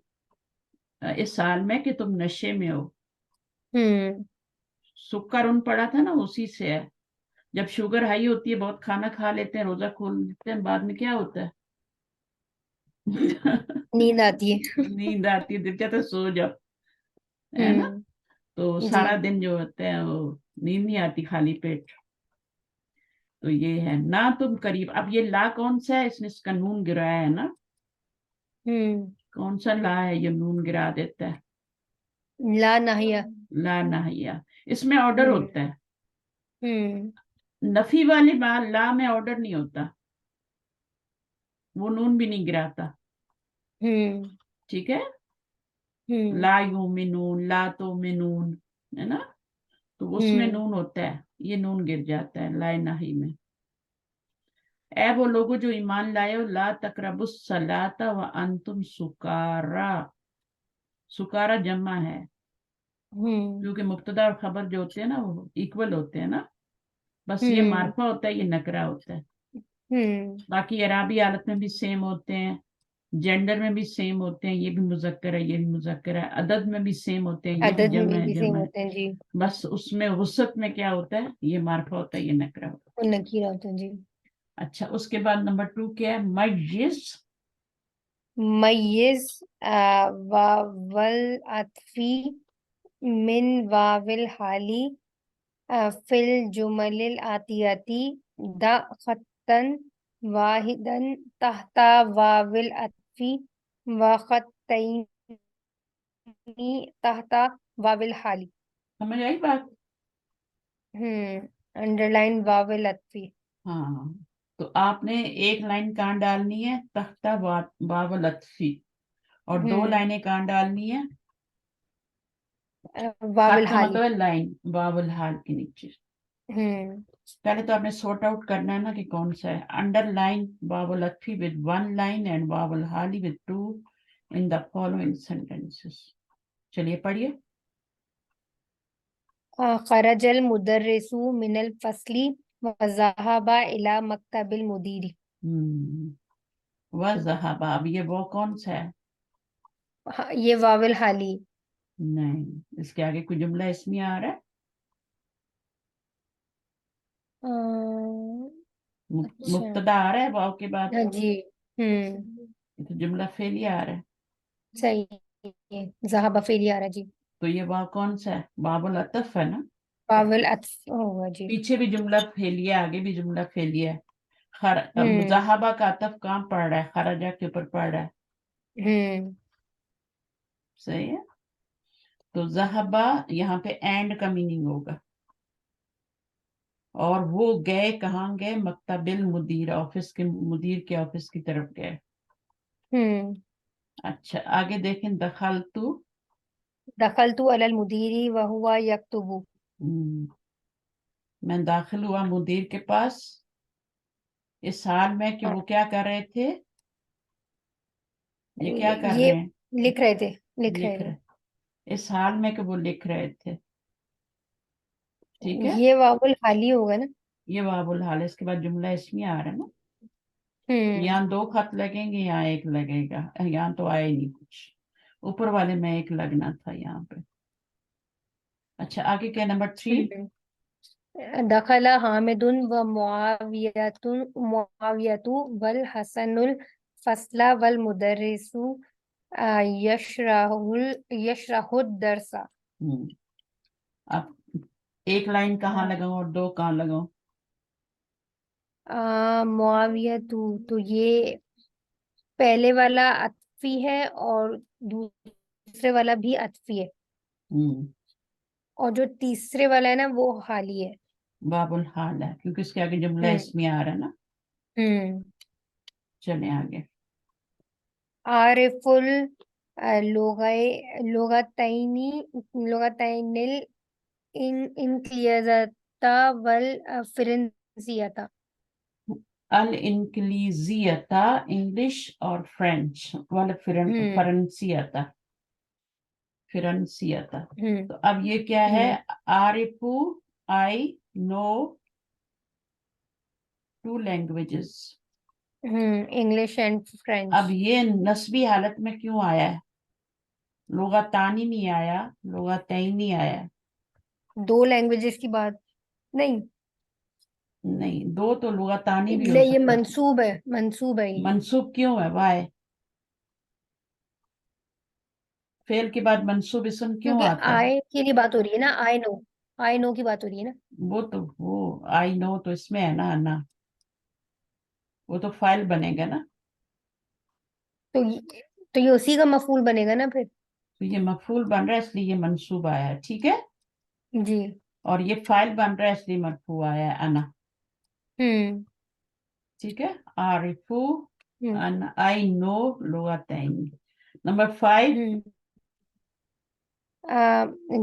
इस साल में कि तुम नशे में हो। हम्म सुक्कर उन पड़ा था ना, उसी से है। जब शुगर हाई होती है, बहुत खाना खा लेते हैं, रोजा खोल लेते हैं, बाद में क्या होता है नींद आती है। नींद आती है, दिल कहता है सो जाओ, है ना। हम्म तो जी। सारा दिन जो होते हैं वो नींद नहीं आती खाली पेट। तो ये है ना, तुम करीब। अब ये ला कौन सा है, इसने इसका नून गिराया है ना। हम्म कौन सा ला है ये नून गिरा देता है, ला नाहिया। ला नहिया। इसमें ऑर्डर हम्म होता है। हम्म नफी वाली बात ला में ऑर्डर नहीं होता, वो नून भी नहीं गिराता। हम्म ठीक है, हम्म ला युमिनून, ला तो मिनून, है ना। तो उसमें हम्म नून होता है, ये नून गिर जाता है ला नाही में। ए वो लोगो जो ईमान लाए हो, ला तकरबुस सलाता व अंतुम सुकारा। सुकारा जमा है, हम्म क्योंकि मुब्तदा और खबर जो होते हैं ना वो इक्वल होते हैं ना। बस ये हम्म मार्फा होता है, ये नकरा होता है। हम्म बाकी अराबी हालत में भी सेम होते हैं, जेंडर में भी सेम होते हैं, ये भी मुजक्कर है ये भी मुजक्कर है, अदद में भी सेम होते हैं, ये भी अदद जम में है भी जम सेम है। होते हैं जी। बस उसमें वसत में क्या होता है, ये मार्फा होता है ये नकरा होता वो नकीरा होते हैं जी। है। अच्छा उसके बाद नंबर 2 क्या है, मयिज। मय्यिज वावल अत्फी मिन वाविल हाली फिल जुमलिल आतियाती द खत्तन वाहिदन तहता वाविल अत्फी व खत्तैनी तहता वाविल हाली। समझ आई बात। अंडरलाइन वाविल अत्फी। हाँ, तो आपने एक लाइन कहाँ डालनी है, तख्ता वाव लत्फी, और 2 लाइनें कहाँ डालनी है, खत वाविल का हाली। मतलब है लाइन, वावल हाल के नीचे। हम्म पहले तो आपने सॉर्ट आउट करना है ना कि कौन सा है। अंडरलाइन वावल लत्फी विद 1 लाइन एंड वावल हाली with 2 in the following sentences. चलिए पढ़िए। खरजल मुदर्रिसु मिनल फसली व ज़हबा इला मक्तबिल मुदीरी। वह जहाबा, अब ये वो कौन सा है, ये वाविल हाली। नहीं इसके आगे कोई जुमला इसमें आ रहा है। अच्छा मुब्तदा आ रहा है वाव के बाद, हाँ जी। ये तो जुमला फेलिया आ रहा है। सही है, ज़हाबा फेली आ रहा जी। तो ये वाव कौन सा है? वावुल अतफ है ना। वावल अत्फ होगा जी। पीछे भी जुमला फेलिया, आगे भी जुमला फेलिया है। हम्म ज़हाबा का अतफ कहाँ पड़ रहा है? खरजा के ऊपर पड़ रहा है। हम्म सही है। तो ज़हाबा यहाँ पे एंड का मीनिंग होगा। और वो गए, कहाँ गए? मक्तबिल मुदीर, ऑफिस के मुदीर के ऑफिस की तरफ गए। हम्म अच्छा, आगे देखें। दखलतु, दखलतु अलल मुदीरी व हुवा यक्तुबु। मैं दाखिल हुआ मुदीर के पास, इस हाल में कि वो क्या कर रहे थे? ये क्या कर ये रहे हैं? लिख रहे थे, लिख लिख रहे रहे, थे। इस हाल में कि वो लिख रहे थे। ठीक है, ये वावल हाली होगा ना। ये वाबुल हाल है। इसके बाद जुमला इसमें आ रहा है ना। हम्म यहाँ 2 खत लगेंगे, यहाँ एक लगेगा। यहाँ तो आए नहीं कुछ, ऊपर वाले में एक लगना था यहाँ पे। अच्छा, आगे क्या? नंबर 3। दखला हामिदुन व मुआवियतुन मुआवियतु वल हसनुल फसला वल मुदर्रिसु यशराहुल दरसा। अब एक लाइन कहाँ लगाऊं और 2 कहाँ लगाऊं? मुआवियतु तो ये पहले वाला अतफी है और दूसरे वाला भी अतफी है, हम्म, और जो तीसरे वाला है ना वो हाली है। बाबुल हाल है क्योंकि इसके आगे जुमला हम्म इसमें आ रहा है ना। हम्म चले आगे। आरिफुल लोगतैनी लोगतैनिल इंक्लियज़ता वल फिरंसियता। अल इंक्लीजियता, इंग्लिश और फ्रेंच वाला, हम्म फरंसियता, फिरंसियता। हम्म तो अब ये क्या है? हम्म आरिफू, I know 2 languages. English and अब फ्रेंच। ये नस्बी हालत में क्यों आया है? लुगतानी नहीं आया, लुगतैन नहीं आया। दो लैंग्वेजेस की बात नहीं, नहीं, 2 तो लुगतानी भी हो ये सकता था। मंसूब है ये। मंसूब क्यों है? वाय, फेल के बाद मंसूब इसम क्यों क्योंकि आता है? आय की नहीं बात हो रही है ना, आई नो की बात हो रही है ना। वो आई नो तो इसमें है ना, आना। वो तो फाइल बनेगा ना। तो ये उसी का मफूल बनेगा ना फिर। तो ये मफूल बन रहा है इसलिए ये मंसूब आया है। ठीक है। जी। और ये फाइल बन रहा है इसलिए मरफू आया है, अना। हम्म ठीक है। आरिफू, हम्म अन, आई नो लुगतैन। नंबर 5। हम्म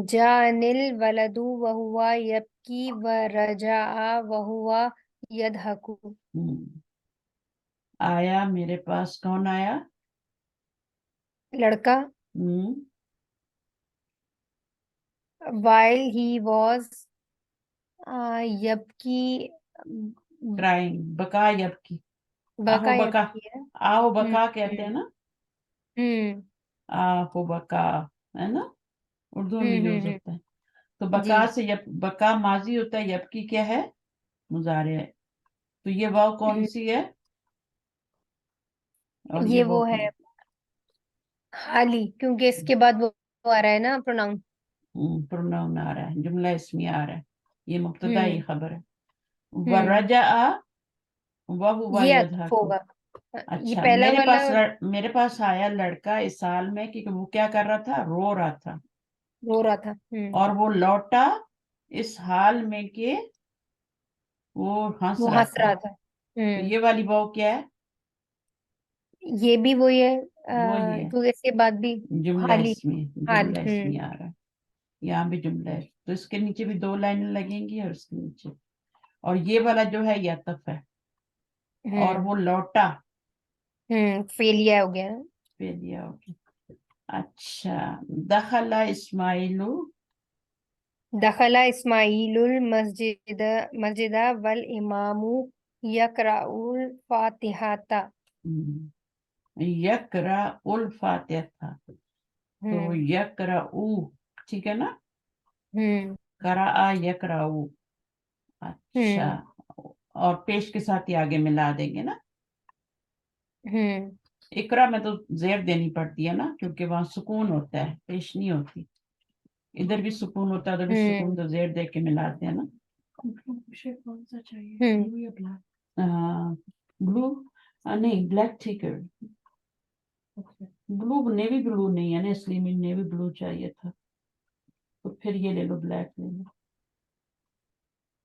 जानिल वलदु वहुवा यबकी व रजा वहुवा यदहकु। आया, मेरे पास कौन आया? लड़का। हम्म, while he was यबकी क्राइम, बका यबकी। आहो बका बका, यबकी है। आओ हम्म बका कहते हैं हम्म ना। हम्म आहो बका, है ना। उर्दू में भी यूज हम्म। होता है। तो जी। बका से बका माजी होता है, यबकी क्या है? मुजारे है। तो ये वाव कौन हम्म, सी है? और ये ये वाव वो कौन? है हाली, क्योंकि इसके बाद वो आ रहा है ना प्रोनाउन। प्रोनाउन आ रहा है, जुमला इसमें आ रहा है। ये मुब्तदा, ये हम्म खबर है। हम्म वरजा, वह हुआ ये अतफ यदहकु। होगा। ये अच्छा, पहला वाला मेरे पास आया लड़का इस साल में कि वो क्या कर रहा था? रो रहा था। रो रहा था। और वो लौटा इस हाल में कि वो हंस वो रहा हंस था। रहा था। तो ये वाली वाव क्या है? ये भी वही है, वही है, क्योंकि इसके बाद भी जुमला हाली। इसमें, हाल जुमला इसमें आ रहा है। यहाँ भी जुमला है तो इसके नीचे भी 2 लाइनें लगेंगी और इसके नीचे। और ये वाला जो है ये अतफ है। और हम्म वो लौटा, फेलिया हो गया ना। पे दिया, ओके। अच्छा, दखला इस्माइलू, दखला इस्माइलुल मस्जिद वल इमामु यकराउल फातिहाता। यकरा उल फातिहा था। तो हम्म यकरा ऊ, ठीक है ना। हम्म करा यकराऊ, अच्छा, और पेश के साथ ही आगे मिला देंगे ना। इकरा में तो जेर देनी पड़ती है ना, क्योंकि वहां सुकून होता है, पेश नहीं होती। इधर भी सुकून होता है, उधर भी सुकून, तो जेर दे के मिलाते हैं ना। कौन सा चाहिए, ब्लू या ब्लैक? ब्लू, नहीं ब्लैक ठीक है। ब्लू, नेवी ब्लू नहीं है ना, इसलिए मुझे नेवी ब्लू चाहिए था, तो फिर ये ले लो, ब्लैक ले लो।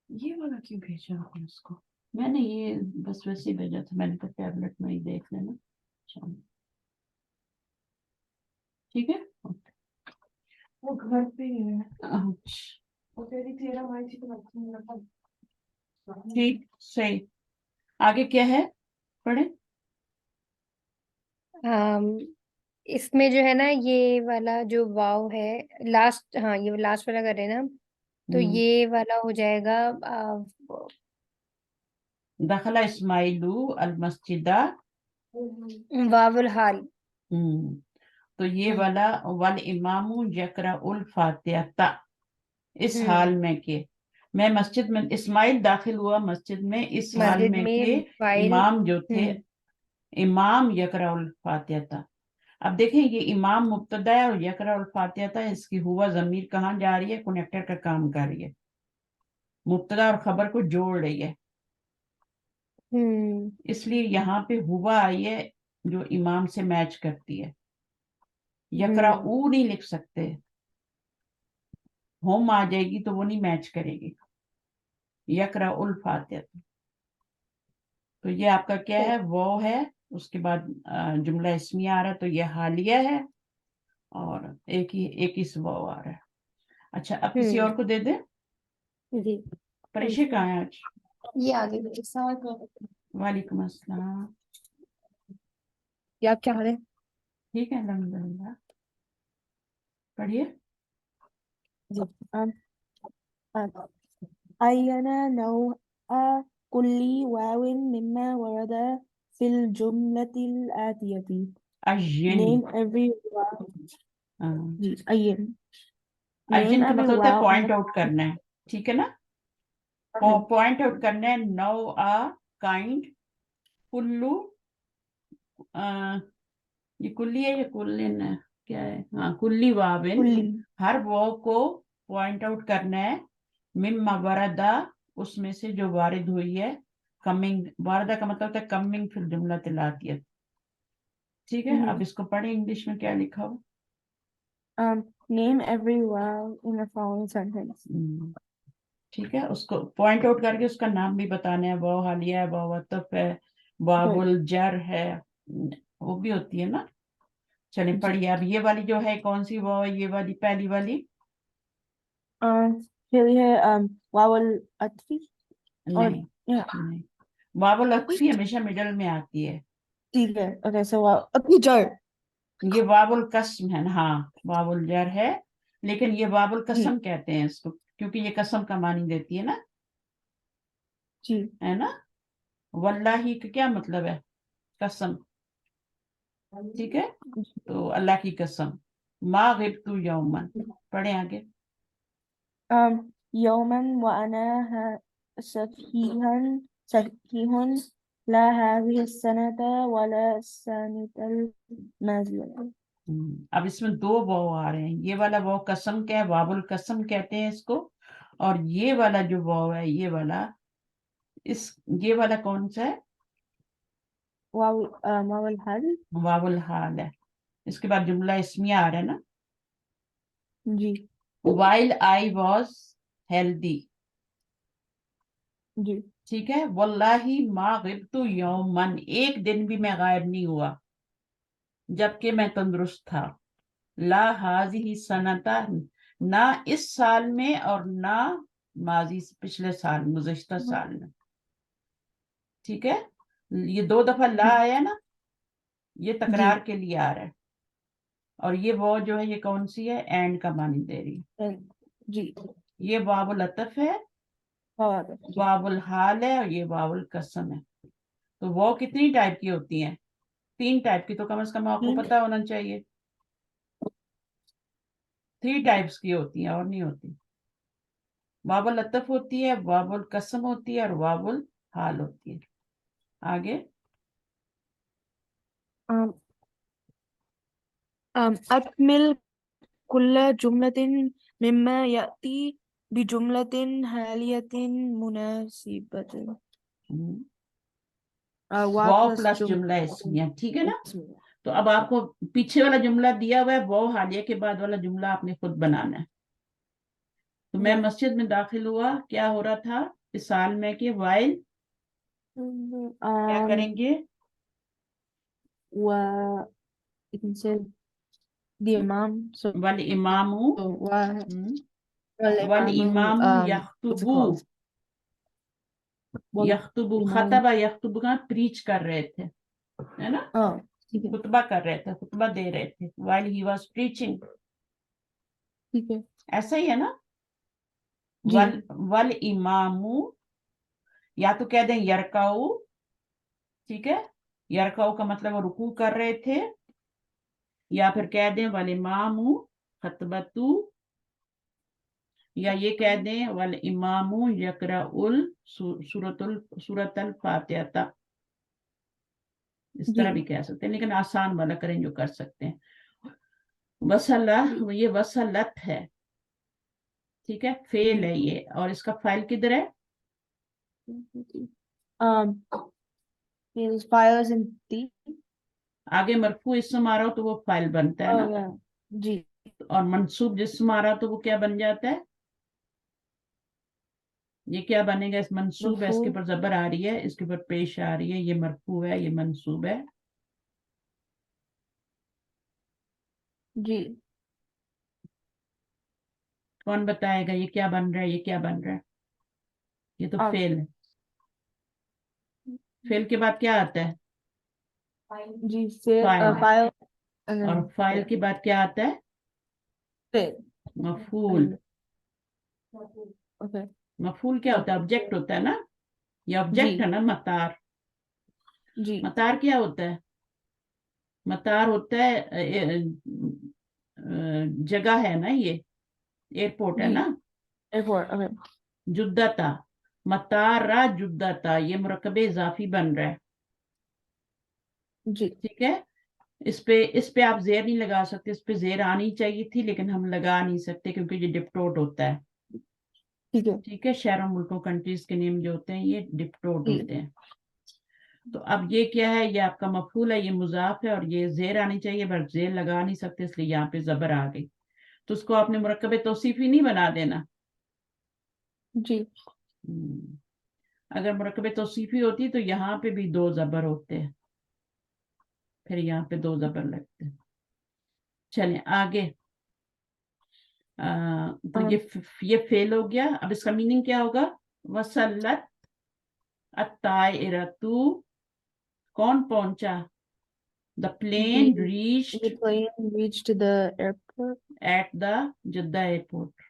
ये वाला क्यों भेजा आपने उसको? मैंने ये बस वैसे ही भेजा था, मैंने कहा टैबलेट में ही देख लेना। चलो ठीक है। वो घर पे ही है। अच्छा, वो तेरी तेरा भाई थी तो अच्छी नहीं लगता। ठीक, सही। आगे क्या है, पढ़े। इसमें जो है ना, ये वाला जो वाव है, लास्ट, हाँ ये लास्ट वाला कर रहे हैं ना, तो ये वाला हो जाएगा दखला इस्माइलू अल मस्जिदा। वावुल हाल। तो ये वाला वल इमामू यकरा उल फातिहा, इस हाल में के, मैं मस्जिद में, इस्माइल दाखिल हुआ मस्जिद में इस हाल मस्जिद में में के फाइल। इमाम जो थे, इमाम यकरा उल फातिहा। अब देखें, ये इमाम मुब्तदा है और यकरा उल फातिहा, इसकी हुआ जमीर कहाँ जा रही है, कनेक्टर का काम कर रही है, मुब्तदा और खबर को जोड़ रही है, इसलिए यहाँ पे हुआ आई है जो इमाम से मैच करती है। यकरा ऊ नहीं लिख सकते, होम आ जाएगी तो वो नहीं मैच करेगी, यकरा उल फातिहा। तो ये आपका क्या है, वो है। उसके बाद जुमला इस्मिया आ रहा है, तो ये हालिया है, और एक ही वो आ रहा है। अच्छा, अब किसी और को दे दे। जी। परीक्षा कहाँ है आज? ये आगे साथ वालेकुम अस्सलाम। ये आप क्या हाल है? ठीक है, अल्हम्दुलिल्लाह। पढ़िए। जी। أين نوع كل واو مما ورد في الجملة الآتية. अय्यन। Name every wow. जी, أين. अय्यन Name का every मतलब होता है wow in point the out करना है, ठीक है ना। following. पॉइंट आउट करना है, नो आ, काइंड, कुल्लू, ये कुल्ली है या कुल्लिन है, क्या है, हाँ कुल्ली वाविन, كل. हर वो को पॉइंट आउट करना है। मिम्मा वरदा, उसमें से जो वारिद हुई है, कमिंग, वारदा का मतलब होता है कमिंग फिर जुमला तिलातियत, ठीक है। अब इसको पढ़े, इंग्लिश में क्या लिखा हो। Name every wow in the following sentence. ठीक है, उसको पॉइंट आउट करके उसका नाम भी बताना है, वाव हालिया है, वाव अतफ है, वावुल जर है, वो भी होती है ना। चलिए पढ़िए। अब ये वाली जो है, कौन सी वाव है, ये वाली पहली वाली। फिर है वावल अतफी और नहीं, नहीं, वावुल अतफी हमेशा मिडल में आती है। ठीक है. ओके, सो वाव अतफी जर. ये वावुल कसम है ना, हाँ वावुल जर है, लेकिन ये वावुल कसम कहते हैं इसको, क्योंकि ये कसम का मानी देती है ना, जी. है ना। वल्लाही का क्या मतलब है, कसम, ठीक है। तो अल्लाह की कसम, मा गिब्तु यौमन। पढ़े आगे। يوما وأنا سفيه لا هذه السنة ولا السنة الماضية. अब इसमें दो वाव आ रहे हैं, ये वाला वाव कसम क्या है, वावुल कसम कहते हैं इसको, और ये वाला जो वाव है, ये वाला, इस, ये वाला कौन सा है, واو الحل. वावुल हाल है। इसके बाद जुमला इसमिया आ रहा है ना, जी. while I was healthy, जी. ठीक है। वल्लाही मा गिब्तु यौमन, एक दिन भी मैं गायब नहीं हुआ जबकि मैं तंदुरुस्त था। ला हाजिही सनता, ना इस साल में और ना माजी पिछले साल, गुज़श्ता साल में, ठीक है। ये दो दफा ला आया ना, ये तकरार के लिए आ रहा है, और ये वो जो है, ये कौन सी है, एंड का मानी दे रही है। जी. ये वावुल अतफ है, वावुल हाल है, और ये वावुल कसम है। तो वो कितनी टाइप की होती हैं, तीन टाइप की, तो कम से कम आपको पता होना चाहिए, 3 टाइप्स की होती हैं, और नहीं होती। वावुल अतफ होती है, वावुल कसम होती है और वावुल हाल होती है. आगे. أكمل كل جملة مما يأتي بجملة حالية مناسبة. वाव प्लस जुमला इसमें, ठीक है ना. तो अब आपको पीछे वाला जुमला दिया हुआ है, वाव हालिया के बाद वाला जुमला आपने खुद बनाना है. तो मैं मस्जिद में दाखिल हुआ, क्या हो रहा था इस साल में कि वाइल क्या करेंगे, you can say the imam. So वल इमामू वल इमामू what's it यख्तुबू. called? यख्तुबू इमाम. खतबा यख्तुबू का प्रीच कर रहे थे, है ना, ठीक है खुतबा कर रहे थे, खुतबा दे रहे थे. While he was preaching. ठीक है ऐसा ही है ना. जी. वल वल इमामू, या तो कह दें यरकाऊ, ठीक है, यरकाऊ का मतलब वो रुकू कर रहे थे, या फिर कह दें वल इमामू खतबतू, या ये कह दें वल इमामू यकराउल सूरतल फातिहा. इस तरह भी कह सकते हैं, लेकिन आसान वाला करें जो कर सकते हैं. वसला, ये वसलत है, ठीक है, फेल है ये, और इसका फाइल किधर है, his fires in the आगे मरफू इसम आ रहा हो तो वो फाइल बनता है ना. yeah. जी. और मंसूब जिस्म आ रहा तो वो क्या बन जाता है, ये क्या बनेगा, इस मंसूब है, इसके ऊपर जबर आ रही है, इसके ऊपर पेश आ रही है, ये मरफू है, ये मंसूब है. जी. कौन बताएगा ये क्या बन रहा है, ये क्या बन रहा है, ये तो फेल है. फेल के बाद क्या आता है, जी से फाइल. फाइल और फाइल के बाद क्या आता है, मफूल. ओके. मफूल क्या होता है, ऑब्जेक्ट होता है ना, ये ऑब्जेक्ट है ना. मतार, जी. मतार क्या होता है, मतार होता है जगह है ना, ये एयरपोर्ट है जी. ना. एयरपोर्ट. ओके. जुद्दता, मतारा जुद्दता, ये मुरक्कबे इजाफी बन रहा है, जी. ठीक है. इस पे आप जेर नहीं लगा सकते, इस पे जेर आनी चाहिए थी लेकिन हम लगा नहीं सकते क्योंकि ये डिप्टोट होता है, ठीक है. ठीक है. शहरों मुल्कों कंट्रीज के नेम जो होते हैं ये डिप्टोट होते हैं. तो अब ये क्या है, ये आपका मफूल है, ये मुजाफ है, और ये जेर आनी चाहिए बट जेर लगा नहीं सकते, इसलिए यहाँ पे जबर आ गई. तो उसको आपने मुरक्कबे तौसीफी नहीं बना देना. जी. अगर मुरक्कबे तौसीफी होती तो यहाँ पे भी दो जबर होते हैं, फिर यहाँ पे दो जबर लगते हैं. चलें आगे. तो ये फेल हो गया. अब इसका मीनिंग क्या होगा, वसल्लत अत्तायरतु, कौन पहुंचा, the plane The reached plane reached the airport. At the Jeddah airport,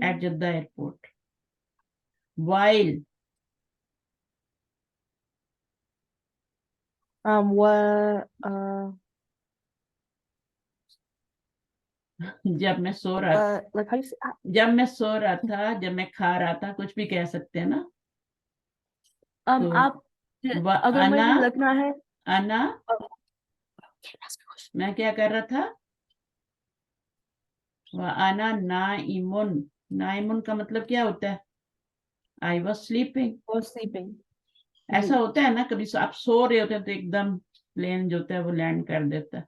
at Jeddah airport. While, What जब मैं सो रहा था, like how do you say जब मैं सो रहा था, जब मैं खा रहा था, कुछ भी कह सकते हैं ना. तो आप अगर मुझे अना, लगना है अना, मैं क्या कर रहा था, वह आना नाइमुन. नाइमुन का मतलब क्या होता है, I was sleeping. was sleeping. ऐसा होता है ना, कभी आप सो रहे होते हैं तो एकदम प्लेन जो होता है वो लैंड कर देता है.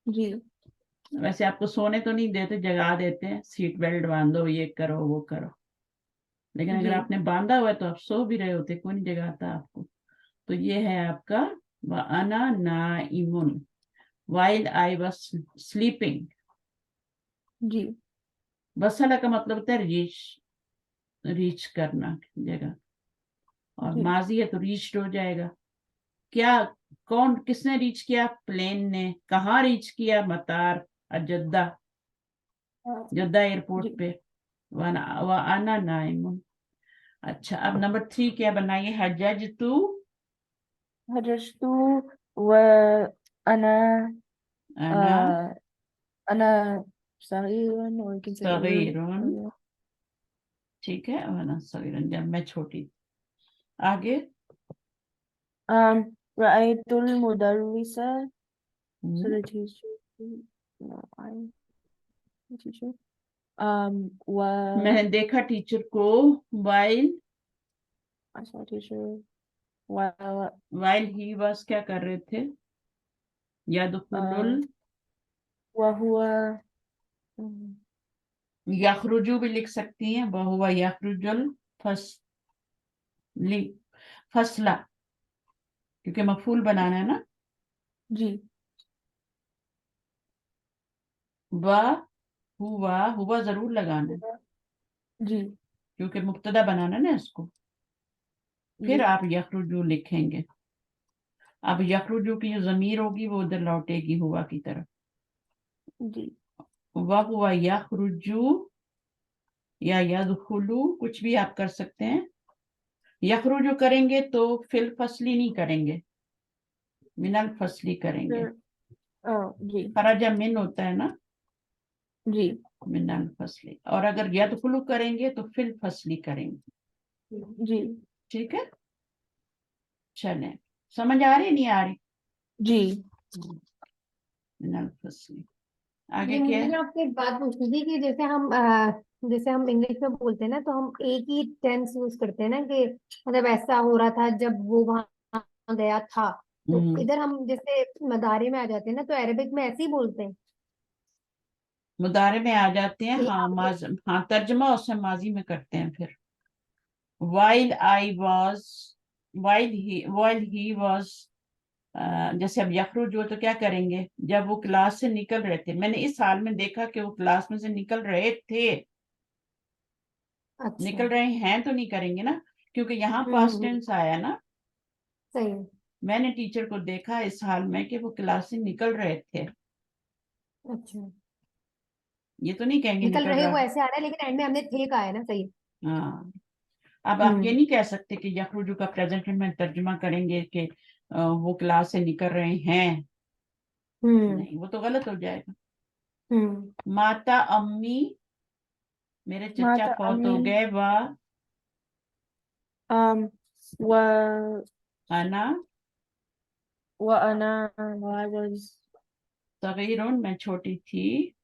जी. वैसे आपको सोने तो नहीं देते, जगा देते हैं, सीट बेल्ट बांधो, ये करो वो करो, लेकिन अगर जी. आपने बांधा हुआ है तो आप सो भी रहे होते, कोई नहीं जगाता आपको. तो ये है आपका वअना नाइमुन, while I was sleeping. जी. वसला का मतलब होता है रीच करना जगह, और जी. माजी है तो रीच्ड हो जाएगा. क्या, कौन, किसने रीच किया, प्लेन ने. कहाँ रीच किया, मतार जद्दा, जद्दा एयरपोर्ट जी. पे. वअना नाइमुन. अच्छा, अब नंबर 3 क्या बनाइए, हजजतु, هجرت وأنا अना أنا صغير or you can say صغير ठीक है, वरना सगीरन जब मैं छोटी थी। आगे। Ra'aytul mudarrisa. So hmm, the teacher. No, the teacher. Wa. मैंने देखा टीचर को while I saw teacher. While he was क्या कर रहे थे, यदखुलुल Wahua. यखरुजु भी लिख सकती हैं, वहुवा यखरुजुल फसली, फसला, क्योंकि मफूल बनाना है ना। जी हुआ जरूर लगाना है, जी क्योंकि मुब्तदा बनाना है ना इसको। फिर जी आप यखरुजु लिखेंगे। अब यखरुजु की जो जमीर होगी वो उधर लौटेगी हुआ की तरफ। जी वहुवा यखरुजु या यदखुलु, कुछ भी आप कर सकते हैं। यखरुजु करेंगे तो फिल फसली नहीं करेंगे, मिनल फसली करेंगे। जी खराजा मिन होता है ना, जी मिनल फसली। और अगर यदखुलु करेंगे तो फिल फसली करेंगे। जी ठीक है, चलें, समझ आ रही नहीं आ रही? जी मिनल फसली। आगे ये क्या मुझे है? ना आपसे एक बात पूछनी थी कि जैसे हम इंग्लिश में बोलते हैं ना, तो हम एक ही टेंस यूज करते हैं ना, कि मतलब ऐसा हो रहा था जब वो वहां गया था। तो हम्म, इधर हम जैसे मदारी में आ जाते हैं ना, तो अरेबिक में ऐसे ही बोलते हैं। मुदारे में आ जाते हैं, यही हाँ बात है। हाँ, तर्जमा उससे माजी में करते हैं फिर। while I was while he was, जैसे अब यखरुज हो तो क्या करेंगे, जब वो क्लास से निकल रहे थे। मैंने इस हाल में देखा कि वो क्लास में से निकल रहे थे, अच्छा। निकल रहे हैं तो नहीं करेंगे ना, क्योंकि यहाँ पास्ट टेंस आया ना। सही है। मैंने टीचर को देखा इस हाल में कि वो क्लास से निकल रहे थे, अच्छा, ये तो नहीं कहेंगे निकल निकल रहे रहा। वो ऐसे आ रहा है, लेकिन एंड में हमने थे कहा है ना। सही है। हाँ, अब आप ये हम्म नहीं कह सकते कि यखरुजु का प्रेजेंट में तर्जुमा करेंगे कि वो क्लास से निकल रहे हैं, हम्म नहीं, वो तो गलत हो जाएगा। हम्म माता अम्मी, मेरे चचा Mata फौत हो Amin. गए, Wa अना wa ana I was. सगीरुन, मैं छोटी थी।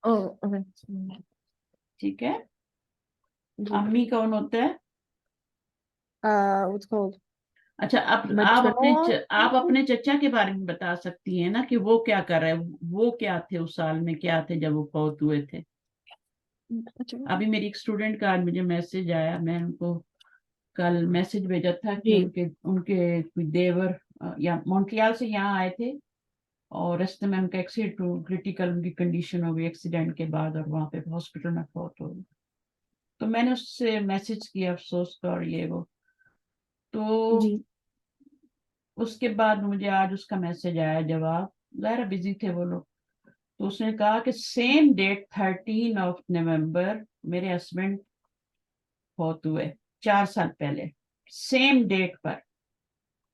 Oh, okay. ठीक है, जी अम्मी कौन होता है? what's called अच्छा, अब maternal. आप अपने चचा के बारे में बता सकती हैं ना, कि वो क्या कर रहे, वो क्या थे उस साल में, क्या थे जब वो फौत हुए थे। अभी मेरी एक स्टूडेंट का आज मुझे मैसेज आया, मैं उनको कल मैसेज भेजा था कि जी उनके उनके कोई देवर या मॉन्ट्रियल से यहाँ आए थे, और रास्ते में उनका एक्सीडेंट, क्रिटिकल उनकी कंडीशन हो गई एक्सीडेंट के बाद, और वहां पे हॉस्पिटल में फौत हो गई। तो मैंने उससे मैसेज किया अफसोस का और ये वो, तो जी उसके बाद मुझे आज उसका मैसेज आया जवाब, ज़रा बिजी थे वो लोग। तो उसने कहा कि सेम डेट 13 नवंबर मेरे हस्बैंड फौत हुए, 4 साल पहले, सेम डेट पर,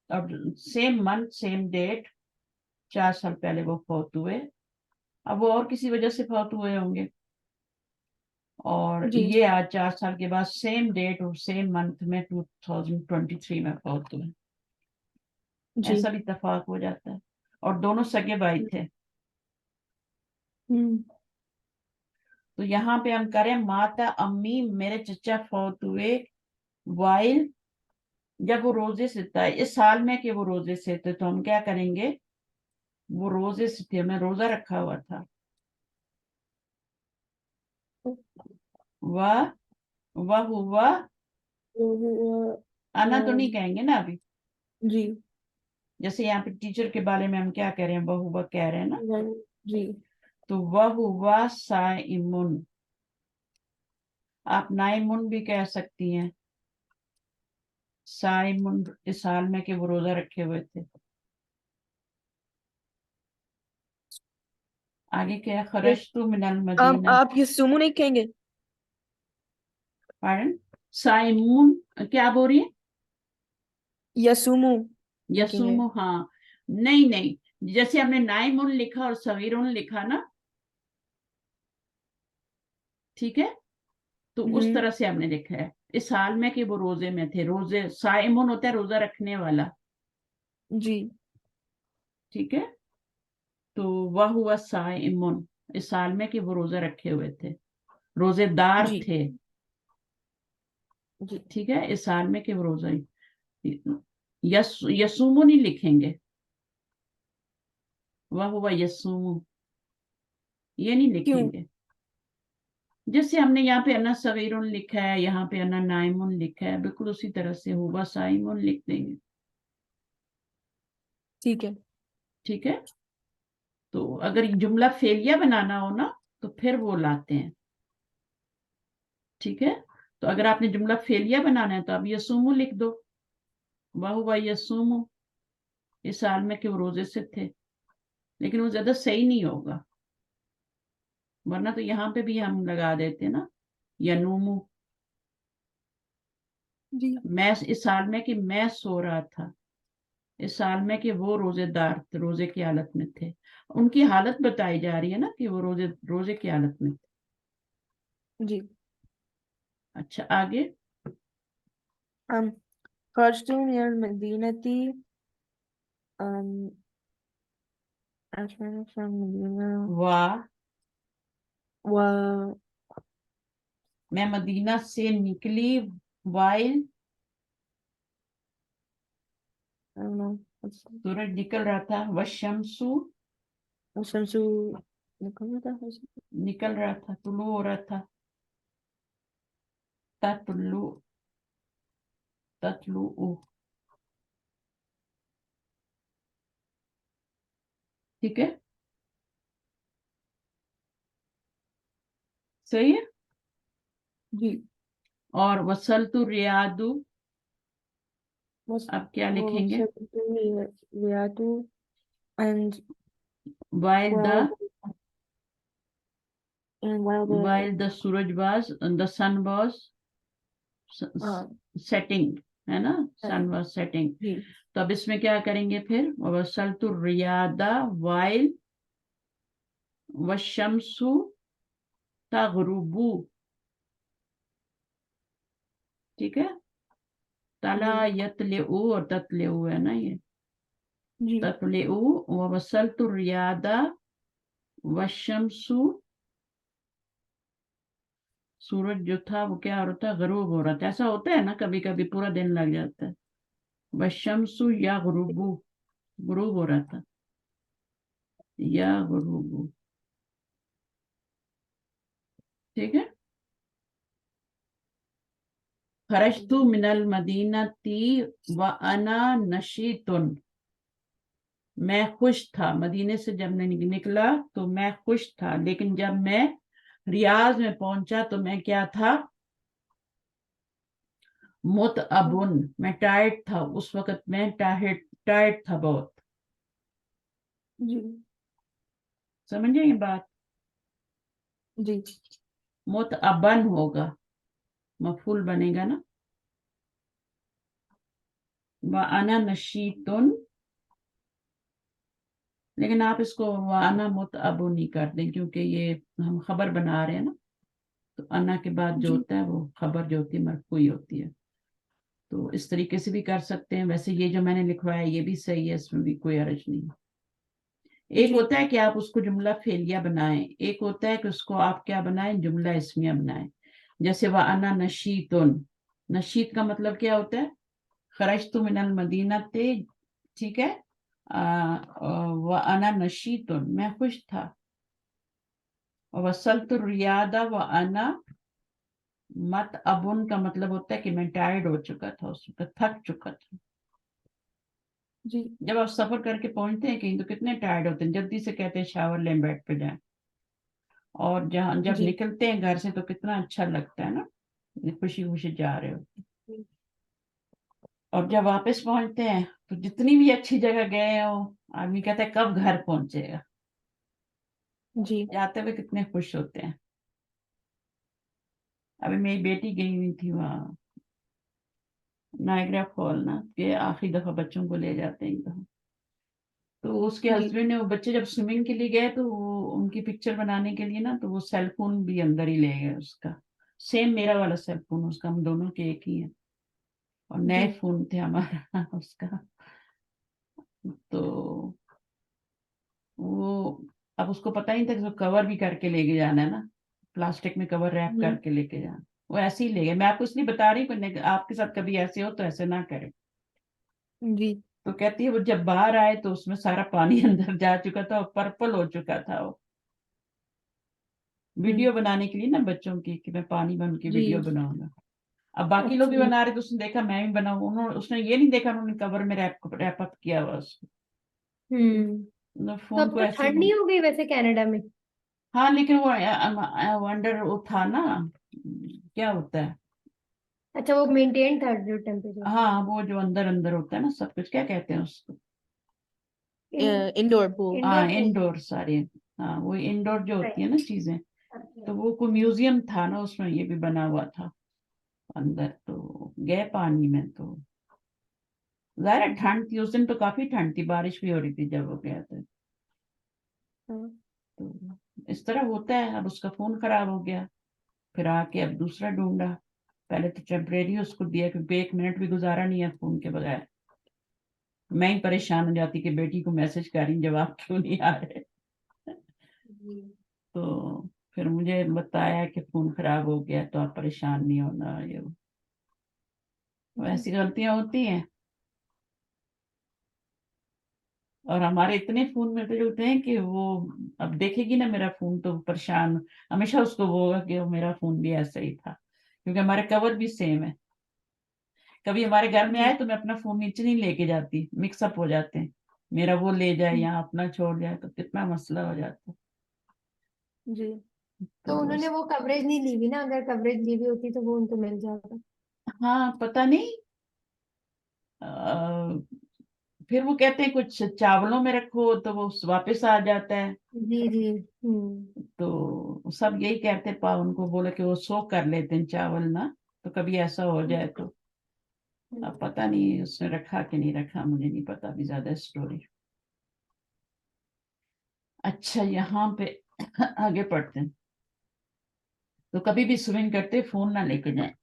और सेम मंथ सेम डेट, 4 साल पहले वो फौत हुए। अब वो और किसी वजह से फौत हुए होंगे, और जी ये आज 4 साल के बाद सेम डेट और सेम मंथ में 2023 में फौत हुए। जी ऐसा भी इत्तेफाक हो जाता है, और दोनों सगे भाई थे। हम्म तो यहाँ पे हम करें माता अम्मी, मेरे चचा फौत हुए वाइल, जब वो रोजे से था, इस साल में कि वो रोजे से थे, तो हम क्या करेंगे, वो रोजे से थे, मैं रोजा रखा हुआ था। वह वह हुआ, आना तो नहीं कहेंगे ना अभी। जी जैसे यहाँ पे टीचर के बारे में हम क्या कह रहे हैं, वह हुआ कह रहे हैं ना, जी तो वह हुआ साइमुन। आप नाइमुन भी कह सकती हैं, साइमुन इस साल में कि वो रोजा रखे हुए थे। आगे क्या है, खरजतु मिनल मदीना। आप ये सुमो नहीं कहेंगे पार्डन, साइमुन क्या बोल रही है? यसुमु लिखेंगे यसुमु, हाँ, नहीं नहीं, जैसे हमने नाइमुन लिखा और सगीरुन लिखा ना, ठीक है, تو اس طرح سے ہم نے لکھا ہے اس حال میں کہ وہ روزے میں تھے. روزے صائمون ہوتا ہے روزہ رکھنے والا, جی ٹھیک ہے. تو وہ ہوا صائمون اس حال میں کہ وہ روزہ رکھے ہوئے تھے, روزے دار جی تھے, جی ٹھیک ہے, اس حال میں کہ وہ روزہ یسومو نہیں لکھیں گے, وہ ہوا یسومو یہ نہیں کیوں؟ لکھیں گے. جیسے ہم نے یہاں پہ انا صغیرن لکھا ہے, یہاں پہ انا نائمن لکھا ہے, بالکل اسی طرح سے ہوا صائمن لکھ دیں گے, ٹھیک ہے. ٹھیک ہے. تو اگر جملہ فعلیہ بنانا ہو نا تو پھر وہ لاتے ہیں, ٹھیک ہے. تو اگر آپ نے جملہ فعلیہ بنانا ہے تو آپ یسومو لکھ دو, وہ یسومو اس حال میں کہ وہ روزے سے تھے, لیکن وہ زیادہ صحیح نہیں ہوگا, ورنہ تو یہاں پہ بھی ہم لگا دیتے نا ینومو. جی میں اس حال میں کہ میں سو رہا تھا, اس سال میں کہ وہ روزے دار روزے کی حالت میں تھے, ان کی حالت بتائی جا رہی ہے نا کہ وہ روزے کی حالت میں تھے. جی. اچھا آگے. خرجت من المدينة from مدینہ و میں مدینہ سے نکلی وائل I don't know سورج نکل رہا تھا, والشمسو الشمس نکل رہا تھا, نکل رہا تھا, طلوع ہو رہا تھا, تطلوع ٹھیک ہے, صحیح ہے. جی. اور وصلت ریاض, اب کیا لکھیں گے, ریاتو and while while the سورج was the sun was setting ہے نا, sun was setting. جی تو اب اس میں کیا کریں گے پھر, وصلت الریاض while والشمس تغرب, ٹھیک ہے. تلا یطلع اور تطلع ہے نا, یہ جی تطلع, ووصلت الریاض والشمس, سورج جو تھا وہ کیا ہو رہا تھا, غروب ہو رہا تھا. ایسا ہوتا ہے نا کبھی کبھی پورا دن لگ جاتا ہے. والشمس یا غروب ہو رہا تھا, یا غروب, ٹھیک ہے. خرجت من المدینة وانا نشیط, میں خوش تھا مدینے سے, جب میں نکلا تو میں خوش تھا, لیکن جب میں ریاض میں پہنچا تو میں کیا تھا, متعبن, میں ٹائرڈ تھا اس وقت, میں ٹائرڈ تھا بہت. جی سمجھے یہ بات, جی متعبن ہوگا, مفعول بنے گا نا, وَأَنَا نَشِيطٌ, لیکن آپ اس کو وَأَنَا متعب نہیں کر دیں کیونکہ یہ ہم خبر بنا رہے ہیں نا, تو انا کے بعد جو جی ہوتا ہے وہ خبر جو ہوتی ہے مرفوعی ہوتی ہے. تو اس طریقے سے بھی کر سکتے ہیں. ویسے یہ جو میں نے لکھوایا یہ بھی صحیح ہے, اس میں بھی کوئی حرج نہیں. ایک جی ہوتا ہے کہ آپ اس کو جملہ فعلیہ بنائیں, ایک ہوتا ہے کہ اس کو آپ کیا بنائیں, جملہ اسمیہ بنائیں. جیسے وَأَنَا نَشِيطٌ, نشیط کا مطلب کیا ہوتا ہے, خرجت من المدینہ, ٹھیک ہے, وَأَنَا نَشِيطٌ, میں خوش تھا. وصلت الریاض وَأَنَا متعبن کا مطلب ہوتا ہے کہ میں ٹائرڈ ہو چکا تھا, اس وقت تھک چکا تھا. جی جب آپ سفر کر کے پہنچتے ہیں کہیں تو کتنے ٹائرڈ ہوتے ہیں, جلدی سے کہتے ہیں شاور لیں بیڈ پہ جائیں, اور جب جی نکلتے ہیں گھر سے تو کتنا اچھا لگتا ہے نا, خوشی خوشی جا رہے ہو. اور جب واپس پہنچتے ہیں تو جتنی بھی اچھی جگہ گئے ہو, آدمی کہتا ہے کب گھر پہنچے گا, جی جاتے ہوئے کتنے خوش ہوتے ہیں. ابھی میری بیٹی گئی ہوئی تھی وہاں نائگرا فال نا, کہ آخری دفعہ بچوں کو لے جاتے ہیں کہاں, تو اس کے جی ہسبینڈ نے, وہ بچے جب سوئمنگ کے لیے گئے تو وہ ان کی پکچر بنانے کے لیے نا, تو وہ سیل فون بھی اندر ہی لے گئے اس کا, सेम मेरा वाला सेल फोन उसका, हम दोनों के एक ही हैं, और नए जी फोन थे हमारा उसका। तो वो, अब उसको पता ही था कि कवर भी करके लेके जाना है ना, प्लास्टिक में कवर रैप करके लेके जाना। वो ऐसे ही ले गए। मैं आपको इसलिए बता रही हूँ कि आपके साथ कभी ऐसे हो तो ऐसे ना करें। जी तो कहती है वो जब बाहर आए तो उसमें सारा पानी अंदर जा चुका था और पर्पल हो चुका था वो, वीडियो बनाने के लिए ना बच्चों की, कि मैं पानी में उनकी जी वीडियो बनाऊंगा। अब बाकी लोग भी अच्छा बना रहे तो उसने देखा मैं भी बनाऊं, उन्होंने, उसने ये नहीं देखा उन्होंने कवर में रैप अप किया हुआ उसको, तो फोन अब को तो ऐसे ठंड ही। नहीं हो गई वैसे कनाडा में? हाँ लेकिन वो वंडर वो था ना, क्या होता है, अच्छा, वो मेंटेन था जो टेम्परेचर? हाँ वो जो अंदर अंदर होता है ना सब कुछ, क्या कहते हैं उसको, इंडोर पूल हाँ इंडोर पूल। इंडोर सारे, हाँ वो इंडोर जो होती है राइट। ना चीजें। तो वो कोई म्यूजियम था ना, उसमें ये भी बना हुआ था अंदर, तो गए पानी में। तो ज़ाहिर ठंड थी उस दिन, तो काफी ठंड थी, बारिश भी हो रही थी जब वो गया था। तो इस तरह होता है। अब उसका फोन खराब हो गया, फिर आके अब दूसरा ढूंढा। पहले तो टेम्परेरी उसको दिया, क्योंकि 1 मिनट भी गुजारा नहीं है फोन के बगैर। मैं ही परेशान हो जाती कि बेटी को मैसेज कर रही जवाब क्यों नहीं आ रहे। तो फिर मुझे बताया कि फोन खराब हो गया, तो आप परेशान नहीं होना, ये वो। तो ऐसी गलतियां होती हैं। और हमारे इतने फोन में तो होते हैं कि वो अब देखेगी ना मेरा फोन तो परेशान, हमेशा उसको वो होगा कि वो मेरा फोन भी ऐसा ही था, क्योंकि हमारे कवर भी सेम है। कभी हमारे घर में आए तो मैं अपना फोन नीचे नहीं लेके जाती, मिक्सअप हो जाते हैं, मेरा वो ले जाए या अपना छोड़ जाए तो कितना मसला हो जाता है। जी तो तो उन्होंने वो कवरेज नहीं ली भी ना, अगर कवरेज ली भी होती तो वो उनको मिल जाता। हाँ पता नहीं, फिर वो कहते हैं कुछ चावलों में रखो तो वो वापस आ जाता है। जी जी। तो सब यही कहते, पा उनको बोले कि वो सोक कर लेते हैं चावल ना, तो कभी ऐसा हो जाए तो। अब पता नहीं उसने रखा कि नहीं रखा, मुझे नहीं पता अभी ज्यादा स्टोरी। अच्छा यहाँ पे आगे पढ़ते हैं। तो कभी भी स्विमिंग करते फोन ना लेके जाए।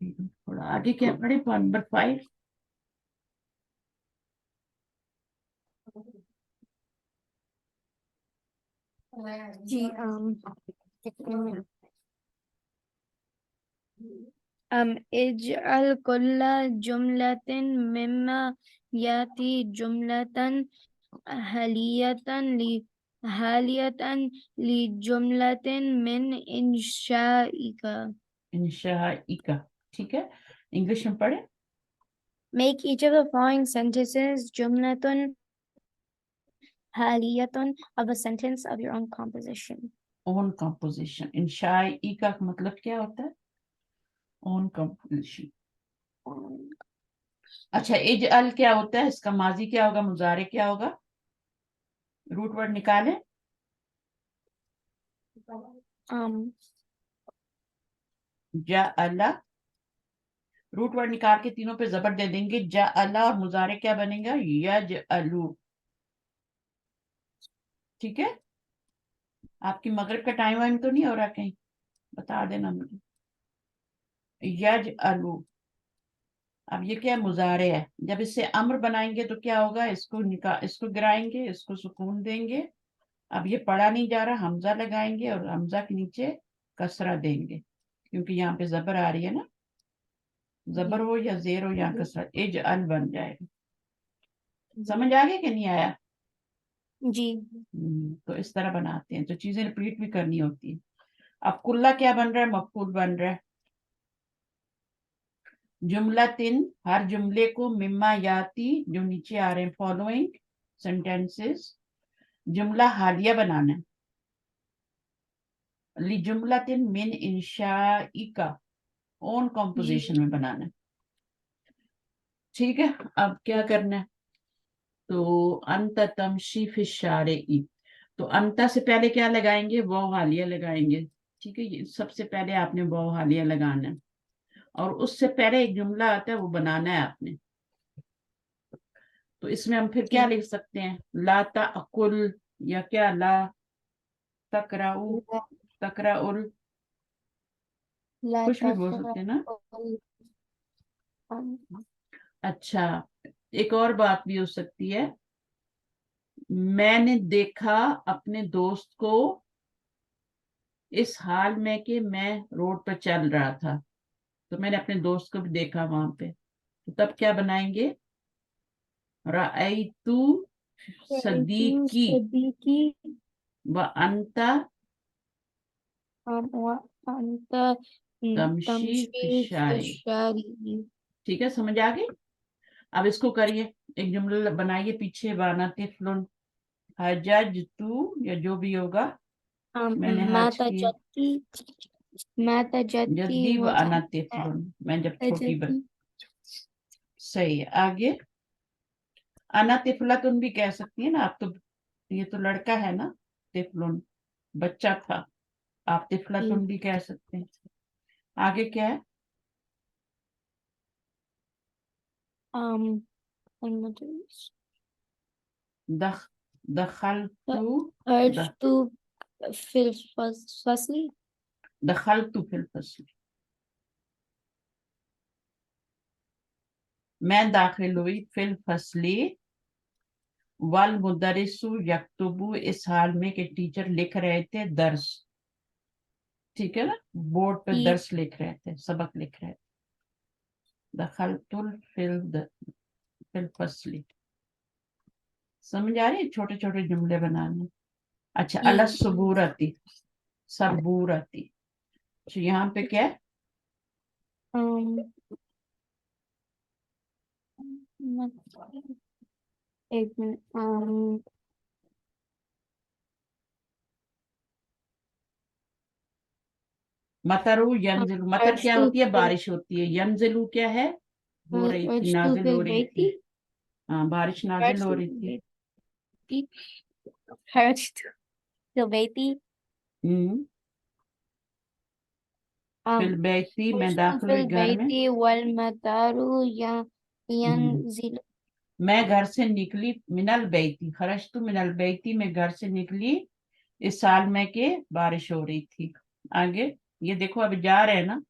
थोड़ा आगे क्या पढ़े, नंबर 5। जी اجعل كل جملة مما يأتي جملة حالية لجملة من إنشائك. इंशाइका, ठीक है। इंग्लिश में पढ़े। Make each of the following sentences جملة حالية of a sentence of your own composition. Own composition, इंशाइका का मतलब क्या होता है, ओन कंपोजिशन। अच्छा इज अल क्या होता है, इसका माजी क्या होगा, मुजारे क्या होगा, रूट वर्ड निकाले। जा अला, रूट वर्ड निकाल के तीनों पे जबर दे देंगे, जा अला, और मुजारे क्या बनेगा, यज अलू। ठीक है। आपकी मगरिब का टाइम वाइम तो नहीं हो रहा कहीं, बता देना मुझे। यज अलू, अब ये क्या मुजारे है, जब इससे अम्र बनाएंगे तो क्या होगा, इसको गिराएंगे, इसको सुकून देंगे। अब ये पढ़ा नहीं जा रहा, हमजा लगाएंगे और हमजा के नीचे कसरा देंगे, क्योंकि यहाँ पे जबर आ रही है ना, जबर हो या जेर हो या कसरा, इज अल बन जाएगा। समझ आ गया कि नहीं आया। जी तो इस तरह बनाते हैं, तो चीजें रिपीट भी करनी होती है। अब कुल्ला क्या बन रहा है, मफूल बन रहा है। जुमला तिन, हर जुमले को, मिम्मा याती जो नीचे आ रहे हैं, फॉलोइंग सेंटेंसेस, जुमला हालिया बनाना है। ली जुमला तिन मिन इंशाइका, ओन जी कॉम्पोजिशन में बनाना है। ठीक है। अब क्या करना है, तो अंत तमशी फिशारे ई, तो अंता से पहले क्या लगाएंगे, वाव हालिया लगाएंगे। ठीक है, ये सबसे पहले आपने वाव हालिया लगाना है, और उससे पहले एक जुमला आता है वो बनाना है आपने। तो इसमें हम फिर क्या जी लिख सकते हैं, ला ताकुल या क्या ला तकराऊ तकराउल لا कुछ भी बोल सकते हैं ना। تقرأ अच्छा, एक और बात भी हो सकती है, मैंने देखा अपने दोस्त को इस हाल में कि मैं रोड पर चल रहा था, तो मैंने अपने दोस्त को भी देखा वहां पे, तो तब क्या बनाएंगे, रायतू सदीकी صديقي व अंता وأنت तमशी تمشي في फिशारे। الشارع. ठीक है, समझ आ गई। अब इसको करिए, एक जुमला बनाइए पीछे, बाना तिफलुन हजज तू या जो भी होगा, मैंने हज किया مات جدي जद्दी व अना وأنا तिफलुन, मैं जब छोटी جدي. सही है। आगे अना तिफलतुन भी कह सकती है ना आप तो, ये तो लड़का है ना, तिफलुन बच्चा था, आप तिफलतुन भी कह सकते हैं। आगे क्या है, المدرس दख दखल तू خرجت في الفصل. दखल तू फिल फसल, मैं दाखिल हुई फिल फसली वल मुदरिसु यक्तुबु, इस हाल में कि टीचर लिख रहे थे दर्स, ठीक है ना, बोर्ड पे ठीक। दर्स लिख रहे थे, सबक लिख रहे थे। दखलतुल फिल फसली, समझ आ रही है, छोटे छोटे जुमले बनाने। अच्छा, जी। अला सबूरती सबूरती, तो यहाँ पे क्या है, अम, एक मिनट. मतरू यंजिलू, मतर क्या होती है, बारिश होती है, यंजिलू क्या है, हो रही थी, नाजिल हो रही थी, हाँ बारिश नाजिल हो रही थी। خرجت في بيتي. फिल बैती, मैं خرجت दाखिल في हुई घर में, البيت والمطر हम्म, ينزل. मैं घर से निकली, मिनल बैती खरजतु मिनल बैती, मैं घर से निकली इस साल में के बारिश हो रही थी। आगे ये देखो, अभी जा रहे हैं ना,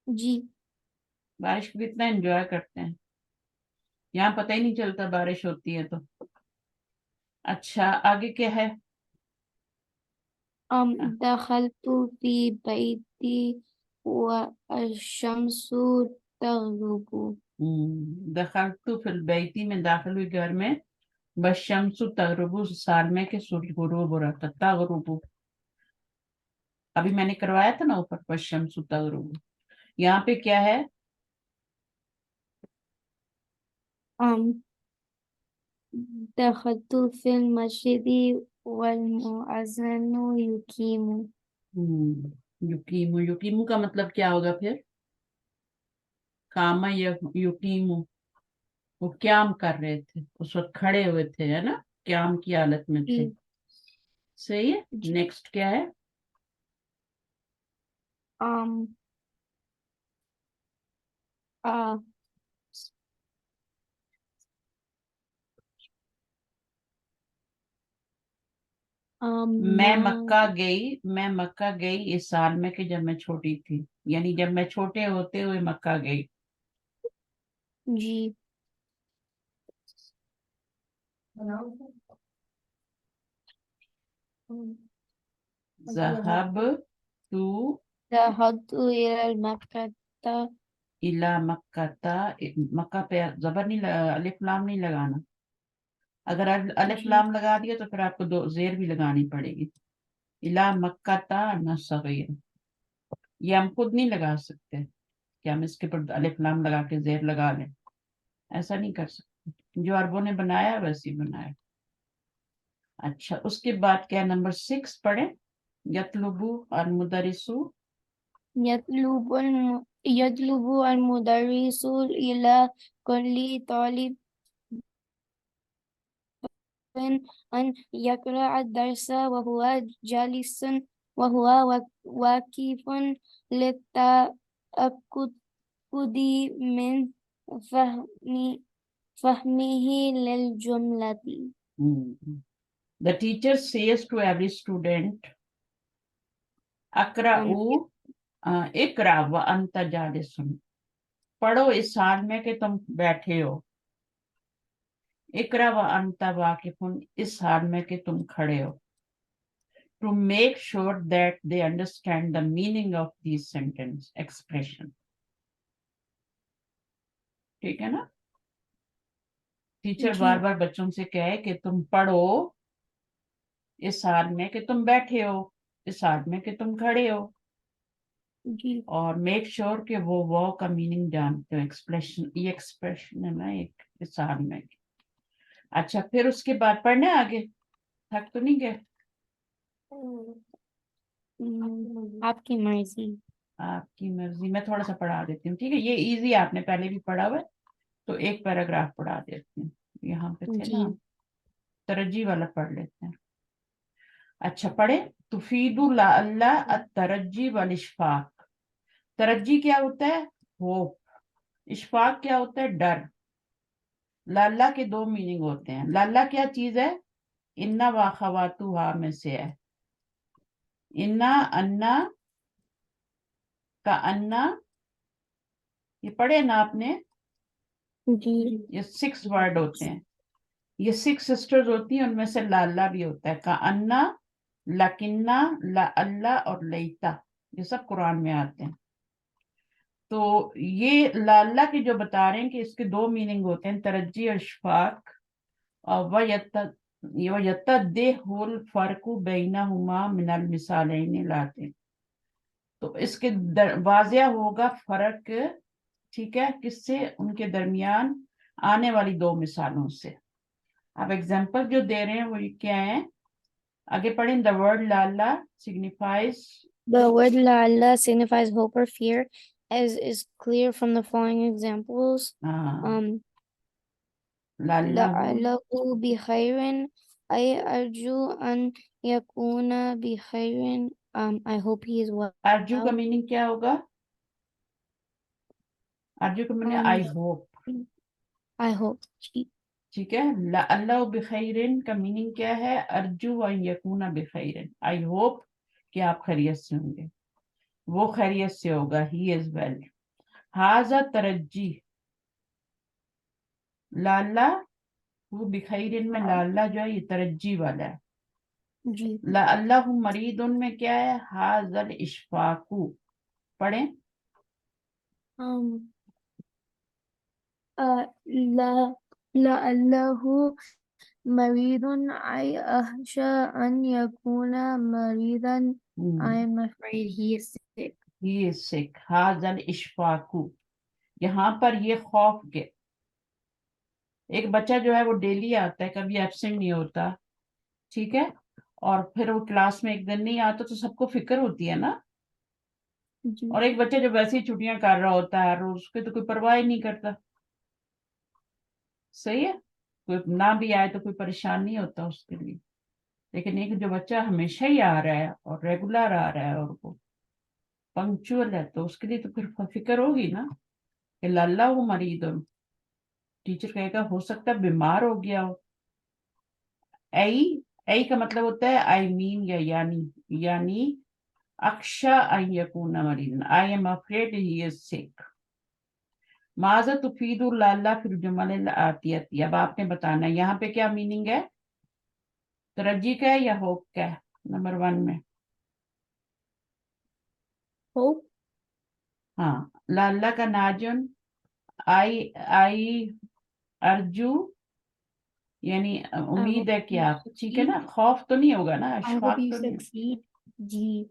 जी. बारिश को कितना एंजॉय करते हैं, यहाँ पता ही नहीं चलता बारिश होती है तो। अच्छा, आगे क्या है, دخلت في بيتي والشمس تغرب. दखलतु फिल बैती, में दाखिल हुई घर में, बशमसु तगरुबु, साल में के सूरज गुरूब हो रहा था, तगरुबु अभी मैंने करवाया था ना ऊपर, बशमसु तगरुबु। यहाँ पे क्या है, أم دخلت في المسجد والمؤذن يقيم. युकीमु, युकीमु का मतलब क्या होगा फिर, कामा युकीमु, वो क्याम कर रहे थे, उस वक्त खड़े हुए थे, है ना, क्याम की हालत में थे। जी. सही है। जी. नेक्स्ट क्या है, أم آ मैं ما. मक्का गई इस साल में कि जब मैं छोटी थी, यानी जब मैं छोटे होते हुए मक्का गई। जी. ज़हब तू ذهبت إلى المكتبة. इला मक्काता, मक्का पे जबर नहीं अलिफ लाम नहीं लगाना, अगर अलिफ जी. लाम लगा दिया तो फिर आपको दो जेर भी लगानी पड़ेगी। इला मक्काता न सगीर, ये हम खुद नहीं लगा सकते कि हम इसके ऊपर अलिफ लाम लगा के जेर लगा लें, ऐसा नहीं कर सकते, जो अरबों ने बनाया वैसे ही बनाया। अच्छा, उसके बाद क्या, नंबर 6 पढ़े, यतलुबु अल मुदरिसु يطلب المدرس إلى كل طالب أن يقرأ الدرس وهو جالس وهو واقف للتأكد من فهمه للجملة. The teacher says to every student, अक़रऊ Iqra व अंत जालिसुन, पढ़ो इस हाल में कि तुम बैठे हो, इक़रा व अंत वाक़िफ़ुन, इस हाल में कि तुम खड़े हो, to make sure that they understand the meaning of these sentence expression. ठीक है ना? टीचर जी। बार बार बच्चों से कहे कि तुम पढ़ो इस हाल में कि तुम बैठे हो, इस हाल में कि तुम खड़े हो, जी। और मेक श्योर कि वो का मीनिंग जानते हो. एक्सप्रेशन, ये एक्सप्रेशन है ना एक इस हाल में. अच्छा, फिर उसके बाद पढ़ने आगे, थक तो नहीं गए? आपकी मर्जी। आपकी मर्जी. मैं थोड़ा सा पढ़ा देती हूँ, ठीक है? ये इजी, आपने पहले भी पढ़ा हुआ है, तो एक पैराग्राफ पढ़ा देती हूँ. यहाँ पे थे जी। ना, तरज्जी वाला पढ़ लेते हैं. अच्छा, पढ़े. तुफीदु लाअल्ला अत-तरज्जी वल इशफाक. तरज्जी क्या होता है? होप. इशफाक क्या होता है? डर. लाल्ला के दो मीनिंग होते हैं. लाल्ला क्या चीज है? इन्ना व अखवातुहा में से है. इन्ना, अन्ना, का अन्ना, ये पढ़े ना आपने? जी। ये 6 वर्ड होते हैं. ये 6 सिस्टर्स होती हैं, उनमें से लाल्ला भी होता है. का अन्ना, लकिन्ना, ला अल्लाह और लईता, ये सब कुरान में आते हैं. तो ये लाल्ला की जो बता रहे हैं कि इसके दो मीनिंग होते हैं, तरज्जी और इशफाक. और वयत्तदेहुल फर्कु बैनहुमा मिनल मिसालैन लाते. तो इसके वाज़िया होगा फर्क, ठीक है, किससे? उनके दरमियान आने वाली दो मिसालों से. अब एग्जाम्पल जो दे रहे हैं वो क्या है? आगे पढ़ें. The word Lala signifies, The word la'alla signifies hope or fear, as is clear from the following examples. लाल्लाहु, लअल्लहु बिखैरिन, I arju an yakuna bikhairin. I hope he is well. Arju का मीनिंग क्या होगा? अर्जू का meaning I hope. I hope. ठीक है. लाअल्लाहु बिखैरिन का meaning क्या है? अर्जू अन यकूना बिखैरिन, I hope कि आप खैरियत से होंगे, वो खैरियत से होगा. He is well. हाजा तरज्जी. लाला वो बिखैरिन में लाला जो है ये तरज्जी वाला है. जी। लाअल्लाहु मरीदुन में क्या है? हाजल इशफाकु. पढ़ें. लअल्लहु मरीदun, I akhsha an yakuna maridan. I am afraid he is sick. He is sick. हाजल इशफाकु. यहाँ पर ये खौफ के, एक बच्चा जो है वो डेली आता है, कभी एब्सेंट नहीं होता, ठीक है, और फिर वो क्लास में एक दिन नहीं आता तो सबको फिक्र होती है ना. जी। और एक बच्चा जो वैसे ही छुट्टियां कर रहा होता है रोज, उसकी तो कोई परवाह ही नहीं करता. सही है. कोई ना भी आए तो कोई परेशान नहीं होता उसके लिए. लेकिन एक जो बच्चा हमेशा ही आ रहा है और रेगुलर आ रहा है और वो पंक्चुअल है, तो उसके लिए तो फिर फिक्र होगी ना कि लल्ला वो मरीद हो. टीचर कहेगा हो सकता है बीमार हो गया हो. ऐ का मतलब होता है आई मीन या यानी. यानी अक्षा अन यकूना मरीदन, I am afraid he is sick. माजा तुफीदु लाला फिर जुमल आतियती. अब आपने बताना है यहाँ पे क्या मीनिंग है, तरज्जी का है या होप का है? नंबर 1 में Hope. हाँ. लाला का नाजुन, आई आई अर्जू, यानी उम्मीद है कि आप, ठीक है ना, खौफ तो नहीं होगा ना, I hope अशफाक you तो नहीं. succeed. जी।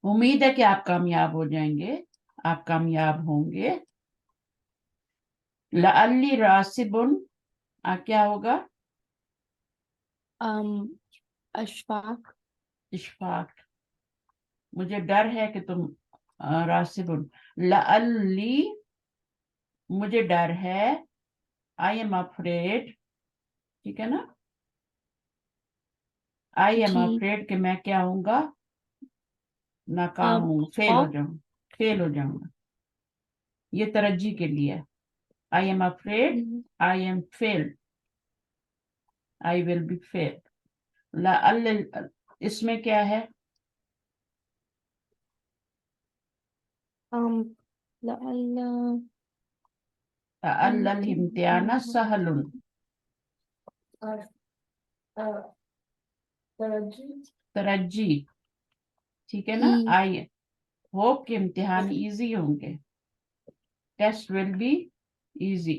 उम्मीद है कि आप कामयाब हो जाएंगे, आप कामयाब होंगे. लअल्ली रासिबुन, क्या होगा? अशफाक. इशफाक. मुझे डर है कि तुम रासिबुन. लअल्ली, मुझे डर है. आई एम अफ्रेड, ठीक है ना. I M G. अफ्रेड कि मैं क्या होऊंगा? नाकाम हूँ, फेल हो जाऊंगा, फेल हो जाऊंगा. ये तरज्जी के लिए. आई am afraid, I am failed. I will be fair. لعل اس میں کیا ہے؟ لعل لعل الامتحان سهل. ترجی، ٹھیک ہے نا؟ E. آئی ہوپ کے امتحان ایزی ہوں گے. Test will be easy.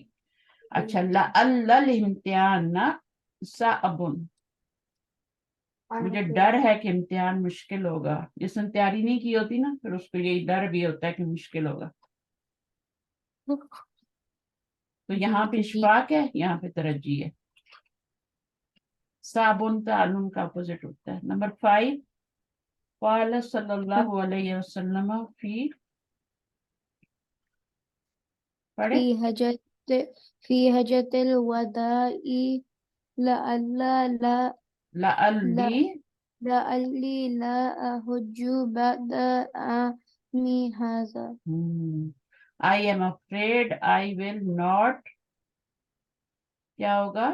اچھا، لعل الامتحان صعب. مجھے ڈر ہے کہ امتحان مشکل ہوگا. جس نے تیاری نہیں کی ہوتی نا، پھر اس کو یہی ڈر بھی ہوتا ہے کہ مشکل ہوگا. تو یہاں پہ اشفاق ہے، یہاں پہ ترجی ہے. صابن تعلم کا اپوزٹ ہوتا ہے. نمبر 5 قال صلی اللہ علیہ وسلم فی پڑھے في حجة الوداع لعل لعلی لعلي لا أحج بعد عامي هذا. I am afraid I will not کیا ہوگا؟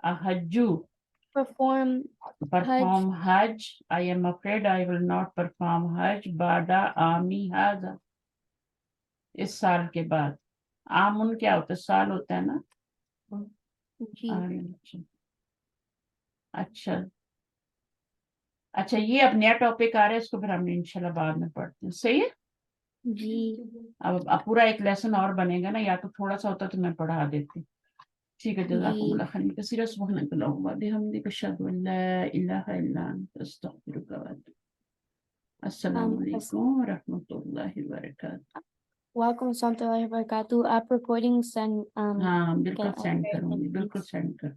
احجو Perform perform Hajj. I am afraid I will not perform حج بعد عامی هذا، اس سال کے بعد. عامن کیا ہوتا ہے؟ سال ہوتا ہے نا. جی اچھا اچھا، یہ اب نیا ٹاپک آ رہا ہے، اس کو پھر ہم انشاءاللہ بعد میں پڑھتے ہیں. صحیح ہے؟ جی اب پورا ایک لیسن اور بنے گا نا، یا تو تھوڑا سا ہوتا تو میں پڑھا دیتی. ٹھیک ہے، جزاکم اللہ خیر کثیرا. سبحانک اللہم وبحمدک اشہد ان لا الہ الا انت استغفرک واتوب الیک. السلام علیکم ورحمۃ اللہ وبرکاتہ. Welcome warahmatullahi wabarakatuh. App recording send ہاں بالکل get سینڈ کروں گی، بالکل سینڈ کر